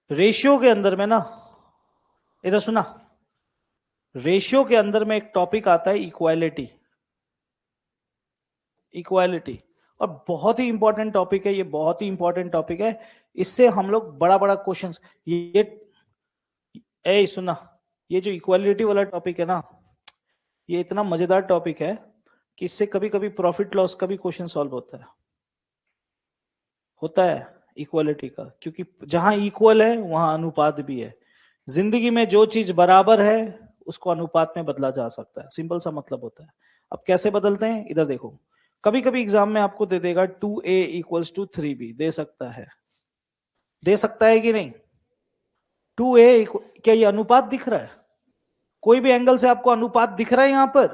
रेशियो के अंदर में ना, इधर सुना, रेशियो के अंदर में एक टॉपिक आता है इक्वालिटी। इक्वालिटी, और बहुत ही इंपॉर्टेंट टॉपिक है ये, बहुत ही इंपॉर्टेंट टॉपिक है। इससे हम लोग बड़ा बड़ा क्वेश्चंस, ये ए सुना, ये जो इक्वालिटी वाला टॉपिक है ना, ये इतना मजेदार टॉपिक है कि इससे कभी कभी प्रॉफिट लॉस का भी क्वेश्चन सॉल्व होता है इक्वालिटी का, क्योंकि जहां इक्वल है वहां अनुपात भी है। जिंदगी में जो चीज बराबर है उसको अनुपात में बदला जा सकता है, सिंपल सा मतलब होता है। अब कैसे बदलते हैं, इधर देखो। कभी कभी एग्जाम में आपको दे देगा 2a = 3b, दे सकता है, दे सकता है कि नहीं? 2a, क्या ये अनुपात दिख रहा है? कोई भी एंगल से आपको अनुपात दिख रहा है यहाँ पर?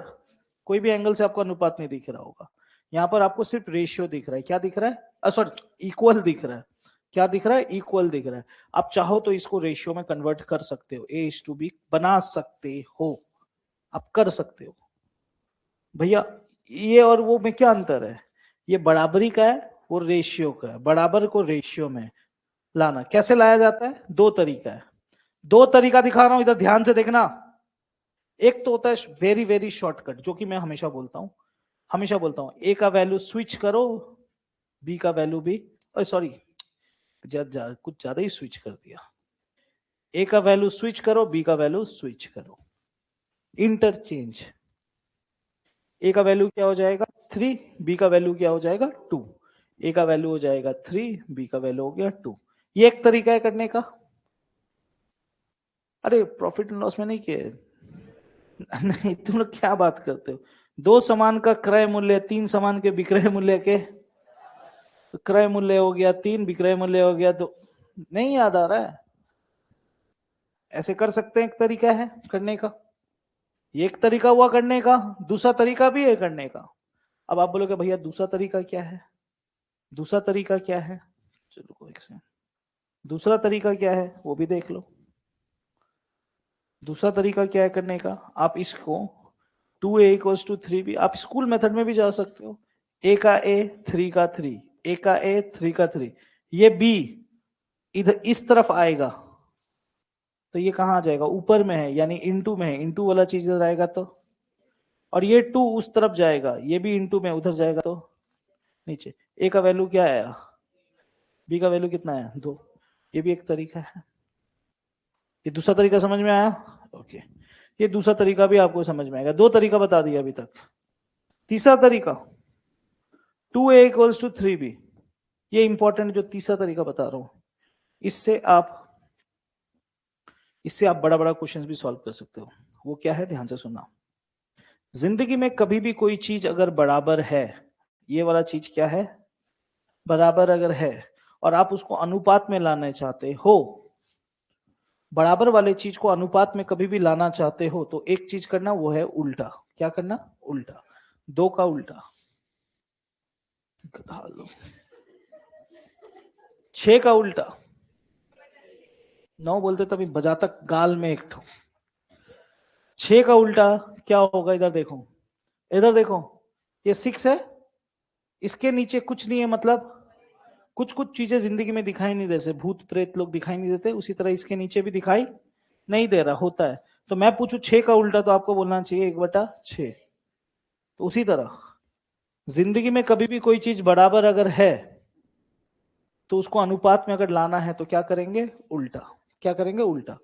कोई भी एंगल से आपको अनुपात नहीं दिख रहा होगा। यहाँ पर आपको सिर्फ रेशियो दिख रहा है। क्या दिख रहा है? सॉरी, इक्वल दिख रहा है। क्या दिख रहा है? इक्वल दिख रहा है। आप चाहो तो इसको रेशियो में कन्वर्ट कर सकते हो, A/B बना सकते हो, आप कर सकते हो भैया। ये और वो में क्या अंतर है? ये बराबरी का है, वो रेशियो का है। बराबर को रेशियो में लाना कैसे लाया जाता है? दो तरीका है, दो तरीका दिखा रहा हूं, इधर ध्यान से देखना। एक तो होता है वेरी वेरी शॉर्टकट, जो कि मैं हमेशा बोलता हूं, ए का वैल्यू स्विच करो, बी का वैल्यू भी, सॉरी, कुछ ज्यादा ही स्विच कर दिया। ए का वैल्यू स्विच करो, बी का वैल्यू स्विच करो, इंटरचेंज। ए का वैल्यू क्या हो जाएगा? 3, बी का वैल्यू क्या हो जाएगा? 2। ए का वैल्यू हो जाएगा 3, बी का वैल्यू हो गया 2। ये एक तरीका है करने का। अरे प्रॉफिट एंड लॉस में नहीं किए? नहीं, तुम लोग क्या बात करते हो? दो सामान का क्रय मूल्य तीन सामान के विक्रय मूल्य के, तो क्रय मूल्य हो गया तीन, विक्रय मूल्य हो गया दो। नहीं याद आ रहा है? ऐसे कर सकते हैं, एक तरीका है करने का। ये एक तरीका हुआ करने का, दूसरा तरीका भी है करने का। अब आप बोलोगे भैया दूसरा तरीका क्या है? दूसरा तरीका क्या है? चलो एक सेकंड, दूसरा तरीका क्या है वो भी देख लो। दूसरा तरीका क्या है करने का? आप इसको 2a = 3b, आप स्कूल मेथड में भी जा सकते हो। a का a, 3 का 3, a का a, 3 का 3, ये b इधर इस तरफ आएगा तो ये कहाँ आ जाएगा? ऊपर में है, यानी इनटू में है, इनटू वाला चीज इधर आएगा तो, और ये 2 उस तरफ जाएगा, ये भी इनटू में उधर जाएगा तो नीचे। a का वैल्यू क्या आया? b का वैल्यू कितना है? 2। ये भी एक तरीका है। ये दूसरा तरीका समझ में आया? ओके, ये दूसरा तरीका भी आपको समझ में आएगा। दो तरीका बता दिया अभी तक। तीसरा तरीका 2a = 3b, ये इंपॉर्टेंट जो तीसरा तरीका बता रहा हूं, इससे आप बड़ा बड़ा क्वेश्चन भी सॉल्व कर सकते हो। वो क्या है, ध्यान से सुनना। जिंदगी में कभी भी कोई चीज अगर बराबर है, ये वाला चीज क्या है? बराबर अगर है, और आप उसको अनुपात में लाना चाहते हो, बराबर वाले चीज को अनुपात में कभी भी लाना चाहते हो, तो एक चीज करना, वो है उल्टा। क्या करना? उल्टा। 2 का उल्टा। 6 का उल्टा। 9 बोलते तभी बजा तक गाल में एक ठो। 6 का उल्टा क्या होगा? इधर देखो, इधर देखो, ये 6 है, इसके नीचे कुछ नहीं है, मतलब कुछ कुछ चीजें जिंदगी में दिखाई नहीं देते, भूत प्रेत लोग दिखाई नहीं देते, उसी तरह इसके नीचे भी दिखाई नहीं दे रहा होता है। तो मैं पूछूं 6 का उल्टा, तो आपको बोलना चाहिए 1/6। तो उसी तरह जिंदगी में कभी भी कोई चीज बराबर अगर है, तो उसको अनुपात में अगर लाना है तो क्या करेंगे? उल्टा। क्या करेंगे? उल्टा।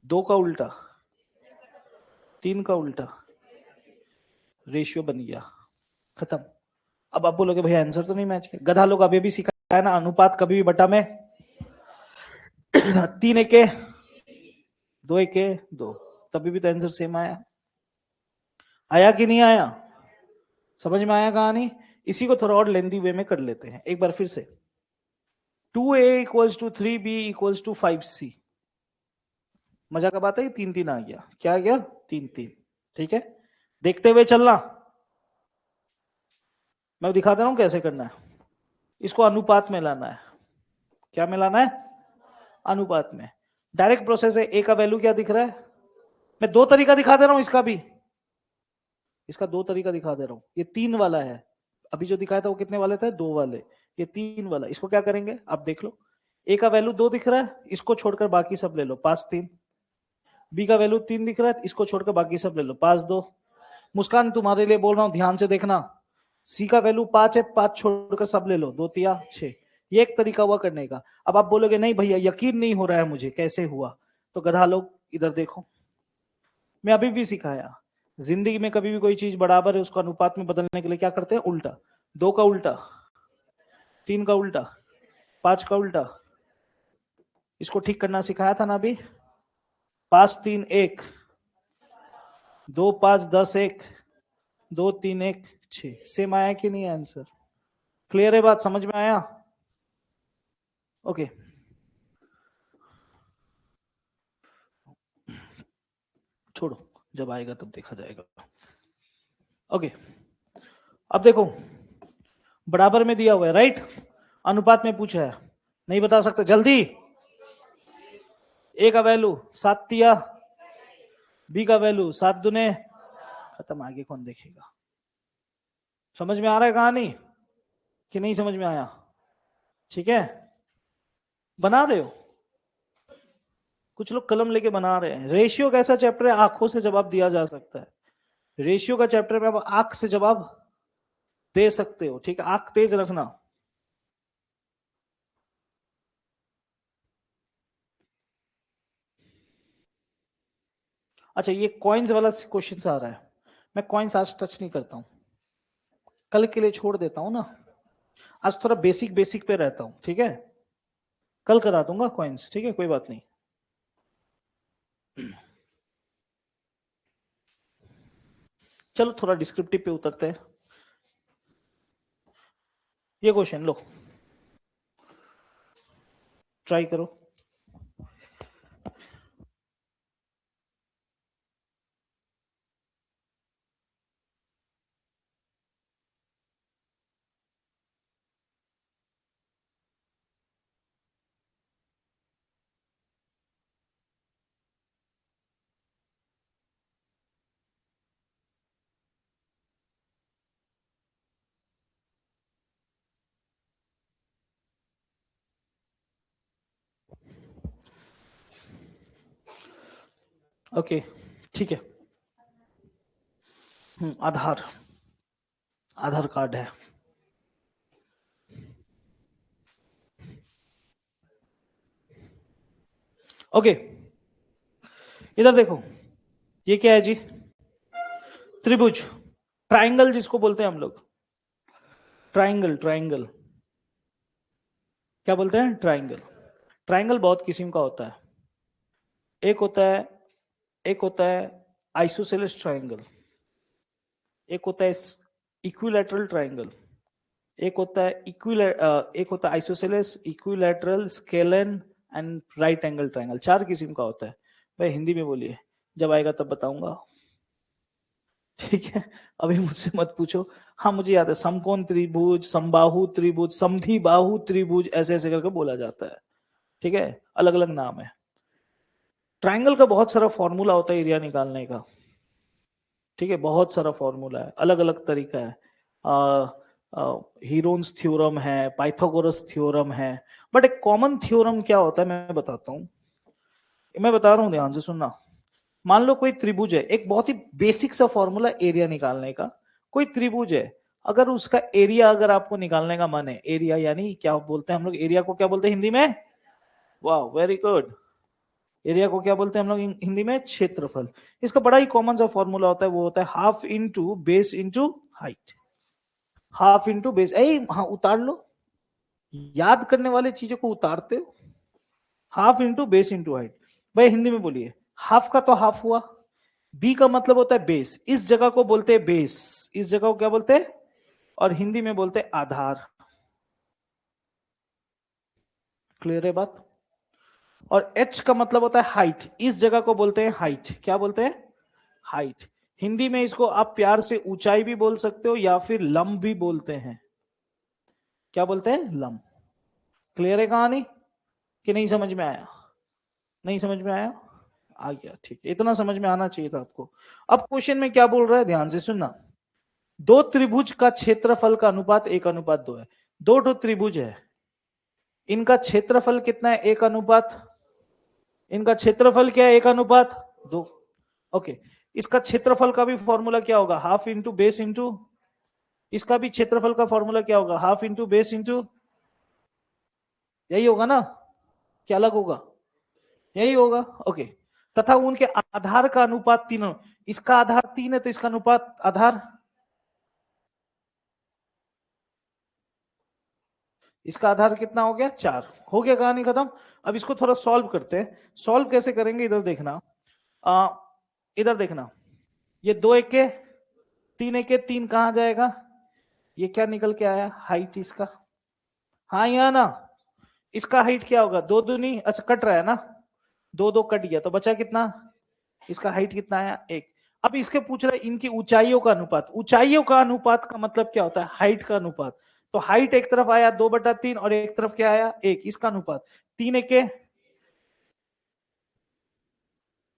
2 का उल्टा, 3 का उल्टा, रेशियो बन गया, खत्म। अब आप बोलोगे भैया आंसर तो नहीं मैच है। गधा लोग अभी भी सिखाया है ना, अनुपात कभी भी बटा में 3 एके 2 एके 2, तभी भी तो आंसर सेम आया। आया कि नहीं आया? समझ में आया कहानी? इसी को थोड़ा और लेंदी वे में कर लेते हैं एक बार फिर से। 2a = 3b = 5c। मजा का बात है, 3 3 आ गया। क्या आ गया? 3 3। ठीक है, देखते हुए चलना। मैं दिखा दे रहा हूं कैसे करना है। इसको अनुपात में लाना है। क्या में लाना है? अनुपात में। डायरेक्ट प्रोसेस है। ए का वैल्यू क्या दिख रहा है? मैं दो तरीका दिखा दे रहा हूं इसका भी, इसका दो तरीका दिखा दे रहा हूं। ये 3 वाला है, अभी जो दिखाया था वो कितने वाले थे? 2 वाले। ये 3 वाला, इसको क्या करेंगे आप देख लो। ए का वैल्यू 2 दिख रहा है, इसको छोड़कर बाकी सब ले लो, 5 3। बी का वैल्यू 3 दिख रहा है, इसको छोड़कर बाकी सब ले लो, 5 2। मुस्कान तुम्हारे लिए बोल रहा हूं, ध्यान से देखना। सी का वैल्यू 5 है, 5 छोड़कर सब ले लो, 2 3 6। ये एक तरीका हुआ करने का। अब आप बोलोगे नहीं भैया यकीन नहीं हो रहा है मुझे, कैसे हुआ? तो गधा लोग इधर देखो, मैं अभी भी सिखाया। जिंदगी में कभी भी कोई चीज बराबर है, उसको अनुपात में बदलने के लिए क्या करते हैं? उल्टा। 2 का उल्टा, 3 का उल्टा, 5 का उल्टा। इसको ठीक करना सिखाया था ना अभी। 5 3 1, 2 5 10 1, 2 3 1 6। सेम आया कि नहीं आंसर? क्लियर है बात? समझ में आया? ओके, छोड़ो, जब आएगा तब देखा जाएगा। ओके, अब देखो, बराबर में दिया हुआ है, राइट? अनुपात में पूछा है, नहीं बता सकते जल्दी। ए का वैल्यू 7 दिया, बी का वैल्यू 7 दुने, खत्म। आगे कौन देखेगा? समझ में आ रहा है कहानी कि नहीं समझ में आया? ठीक है, बना रहे हो? कुछ लोग कलम लेके बना रहे हैं। रेशियो कैसा चैप्टर है, आंखों से जवाब दिया जा सकता है। रेशियो का चैप्टर में आप आंख से जवाब दे सकते हो, ठीक है? आंख तेज रखना। अच्छा, ये कॉइन्स वाला क्वेश्चन आ रहा है, मैं कॉइन्स आज टच नहीं करता हूं, कल के लिए छोड़ देता हूं ना। आज थोड़ा बेसिक बेसिक पे रहता हूं, ठीक है? कल करा दूंगा कॉइन्स, ठीक है, कोई बात नहीं। चलो थोड़ा डिस्क्रिप्टिव पे उतरते हैं। ये क्वेश्चन लो, ट्राई करो। ओके, ठीक है। आधार, आधार कार्ड है। ओके, इधर देखो, ये क्या है जी? त्रिभुज, ट्राइंगल जिसको बोलते हैं हम लोग, ट्राइंगल, ट्राइंगल क्या बोलते हैं? ट्राइंगल। ट्राइंगल बहुत किस्म का होता है। एक होता है, एक होता है आइसोसेलेस ट्राइंगल, एक होता है इक्विलैटरल ट्राइंगल, एक होता है एक होता है isosceles, equilateral, scalene and right angle triangle. चार किस्म का होता है। भाई हिंदी में बोलिए, जब आएगा तब बताऊंगा। ठीक है, अभी मुझसे मत पूछो। हाँ मुझे याद है, समकोण त्रिभुज, समबाहु त्रिभुज, समधि बाहु त्रिभुज, ऐसे ऐसे करके बोला जाता है। ठीक है, अलग अलग नाम है। ट्राइंगल का बहुत सारा फॉर्मूला होता है एरिया निकालने का। ठीक है, बहुत सारा फॉर्मूला है, अलग अलग तरीका है। हीरोन्स थ्योरम है, पाइथागोरस थ्योरम है। बट एक कॉमन थ्योरम क्या होता है मैं बताता हूँ, मैं बता रहा हूँ, ध्यान से सुनना। मान लो कोई त्रिभुज है, एक बहुत ही बेसिक सा फॉर्मूला एरिया निकालने का। कोई त्रिभुज है, अगर उसका एरिया अगर आपको निकालने का मन है, एरिया यानी क्या बोलते हैं हम लोग, एरिया को क्या बोलते हैं हिंदी में? वाह वेरी गुड। एरिया को क्या बोलते हैं हम लोग हिंदी में? क्षेत्रफल। इसका बड़ा ही कॉमन सा फॉर्मूला होता है, वो होता है half into base into height. Half into base, हाँ उतार लो, याद करने वाले चीजों को उतारते हो। Half into base into height. भाई हिंदी में बोलिए, हाफ का तो हाफ हुआ, बी का मतलब होता है बेस, इस जगह को बोलते हैं बेस, इस जगह को क्या बोलते हैं? और हिंदी में बोलते हैं आधार। क्लियर है बात? और एच का मतलब होता है हाइट, इस जगह को बोलते हैं हाइट। क्या बोलते हैं? हाइट। हिंदी में इसको आप प्यार से ऊंचाई भी बोल सकते हो या फिर लंब भी बोलते हैं। क्या बोलते हैं? लंब। क्लियर है कहानी कि नहीं समझ में आया? नहीं समझ में आया? आ गया, ठीक है, इतना समझ में आना चाहिए था आपको। अब क्वेश्चन में क्या बोल रहा है, ध्यान से सुनना। दो त्रिभुज का क्षेत्रफल का अनुपात 1:2 है। दो त्रिभुज है, इनका क्षेत्रफल कितना है? 1:, इनका क्षेत्रफल क्या है? 1:2। ओके, इसका क्षेत्रफल का भी फॉर्मूला क्या होगा? हाफ इंटू बेस इंटू, इसका भी क्षेत्रफल का फॉर्मूला क्या होगा? हाफ इंटू बेस इंटू, यही होगा ना? क्या अलग होगा? यही होगा। ओके, तथा उनके आधार का अनुपात 3। इसका आधार 3 है तो इसका अनुपात आधार, इसका आधार कितना हो गया? 4। हो गया, कहानी खत्म। अब इसको थोड़ा सॉल्व करते हैं। सॉल्व कैसे करेंगे, इधर देखना। आ, इधर देखना, ये 2 एके 3 एके 3 कहां जाएगा? ये क्या निकल के आया? हाइट इसका। हाँ यहाँ ना, इसका हाइट क्या होगा? 2 दूनी, अच्छा कट रहा है ना, 2 2 कट गया तो बचा कितना? इसका हाइट कितना आया? 1। अब इसके पूछ रहा है इनकी ऊंचाइयों का अनुपात। ऊंचाइयों का अनुपात का मतलब क्या होता है? हाइट का अनुपात। तो हाइट एक तरफ आया 2/3 और एक तरफ क्या आया? 1। इसका अनुपात 3 एके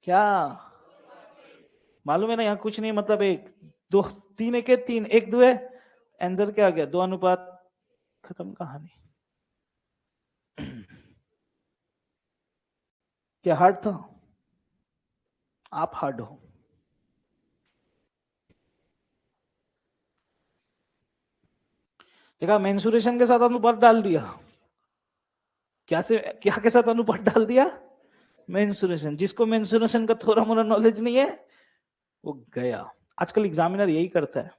क्या? मालूम है ना, यहाँ कुछ नहीं, मतलब 1 2, 3 एके 3, 1 2 है। आंसर क्या आ गया? 2:। खत्म कहानी। क्या हार्ड था? आप हार्ड हो। देखा, मेंसुरेशन के साथ अनुपात डाल दिया। क्या से क्या के साथ अनुपात डाल दिया? मेंसुरेशन। जिसको मेंसुरेशन का थोड़ा मोड़ा नॉलेज नहीं है वो गया। आजकल एग्जामिनर यही करता है,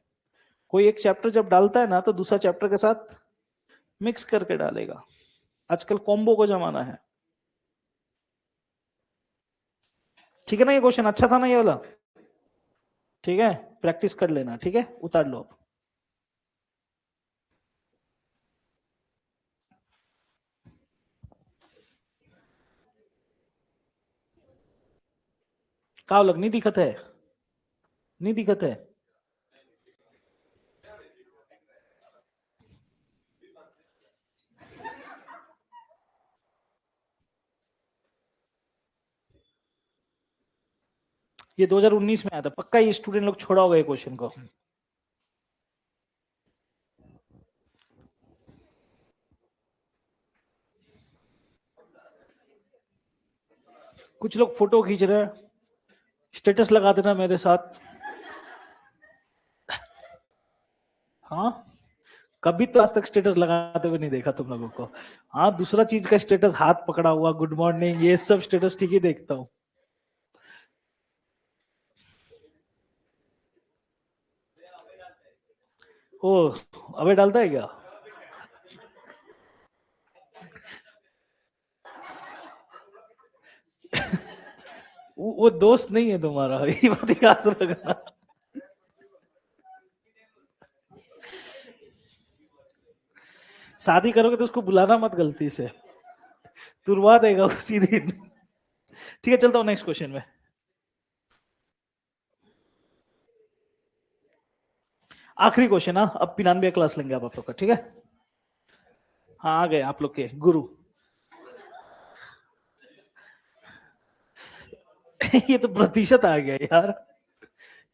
कोई एक चैप्टर जब डालता है ना तो दूसरा चैप्टर के साथ मिक्स करके डालेगा। आजकल कॉम्बो का जमाना है। ठीक है ना? ये क्वेश्चन अच्छा था ना ये वाला? ठीक है, प्रैक्टिस कर लेना, ठीक है, उतार लो अब। का लग नहीं दिखत है, नहीं दिखत है। ये 2019 में आया था, पक्का ये स्टूडेंट लोग छोड़ा होगा ये क्वेश्चन को। कुछ लोग फोटो खींच रहे हैं, स्टेटस लगा देना मेरे साथ। हाँ, कभी तो आज तक स्टेटस लगाते हुए नहीं देखा तुम लोगों को। हाँ, दूसरा चीज का स्टेटस, हाथ पकड़ा हुआ, गुड मॉर्निंग, ये सब स्टेटस ठीक ही देखता हूँ। ओ, अबे डालता है क्या? वो दोस्त नहीं है तुम्हारा, ये बात याद रखना। शादी करोगे तो उसको बुलाना मत गलती से, तुरवा देगा उसी दिन। ठीक है, चलता हूँ नेक्स्ट क्वेश्चन में। आखिरी क्वेश्चन, हाँ, अब 95 क्लास लेंगे आप लोग का, ठीक है। हाँ, आ गए आप लोग के गुरु। ये तो प्रतिशत आ गया यार,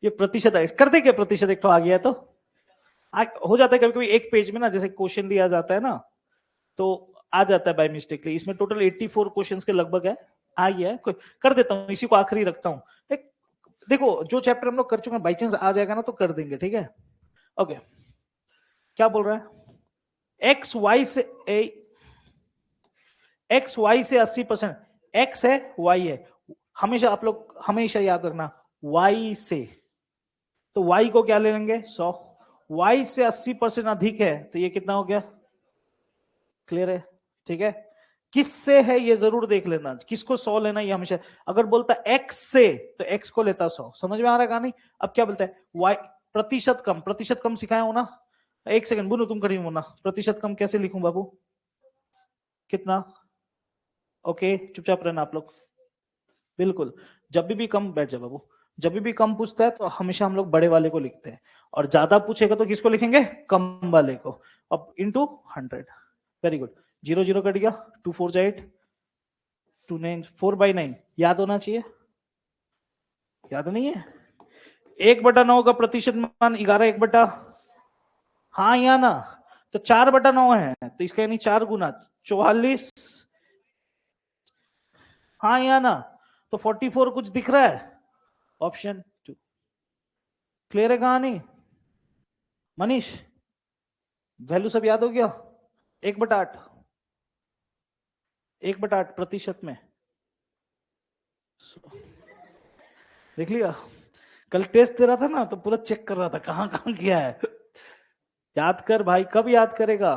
ये प्रतिशत आ गया, कर दे क्या प्रतिशत, एक तो आ गया तो हो जाता है कभी कभी एक पेज में ना, जैसे क्वेश्चन दिया जाता है ना, तो आ जाता है बाय मिस्टेकली। इसमें टोटल 84 क्वेश्चंस के लगभग है, आ गया है, कोई कर देता हूँ, इसी को आखिरी रखता हूँ। देखो जो चैप्टर हम लोग कर चुके हैं, बाई चांस आ जाएगा ना तो कर देंगे, ठीक है। ओके, क्या बोल रहा है, एक्स वाई से 80%, एक्स है वाई है, हमेशा आप लोग हमेशा याद रखना, वाई से, तो वाई को क्या ले लेंगे 100, वाई से 80% अधिक है तो ये कितना हो गया, क्लियर है, ठीक है। किससे है ये जरूर देख लेना, किसको 100 लेना, ये हमेशा, अगर बोलता एक्स से तो एक्स को लेता 100, समझ में आ रहा है कहानी। अब क्या बोलता है, वाई प्रतिशत कम सिखाया हो ना। एक सेकंड बोलो, तुम करी हो ना, प्रतिशत कम कैसे लिखूं बाबू, कितना, ओके चुपचाप रहना आप लोग, बिल्कुल। जब भी कम, बैठ जा बाबू, जब भी कम पूछता है तो हमेशा हम लोग बड़े वाले को लिखते हैं, और ज्यादा पूछेगा तो किसको लिखेंगे, कम वाले को। अब इंटू 100, वेरी गुड, 0 0 कट गया, 2 4 8, 2 9, 4/9, याद होना चाहिए, याद नहीं है। 1/9 का प्रतिशत मान 11, 1 हाँ या ना, तो 4/9 है, तो इसका यानी 4 गुना 44, हाँ या ना, तो 44 कुछ दिख रहा है, ऑप्शन 2, क्लियर है कहानी। मनीष, वैल्यू सब याद हो गया, 1/8, 1/8 प्रतिशत में, देख लिया। कल टेस्ट दे रहा था ना तो पूरा चेक कर रहा था कहां कहां किया है। याद कर भाई, कब याद करेगा,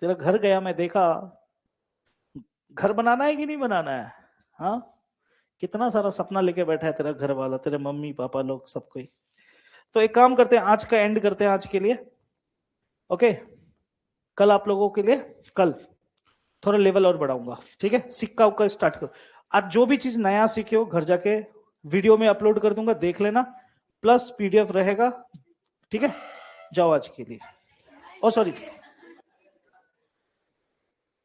तेरा घर गया मैं देखा, घर बनाना है कि नहीं बनाना है, हाँ, कितना सारा सपना लेके बैठा है तेरा घर वाला, तेरे मम्मी पापा लोग सब कोई। तो एक काम करते हैं, आज का एंड करते हैं आज के लिए, ओके। कल आप लोगों के लिए, कल थोड़ा लेवल और बढ़ाऊंगा, ठीक है, सिक्का उक्का स्टार्ट करो। आज जो भी चीज नया सीखे हो घर जाके वीडियो में अपलोड कर दूंगा, देख लेना, प्लस पीडीएफ रहेगा, ठीक है। जाओ आज के लिए, ओ सॉरी,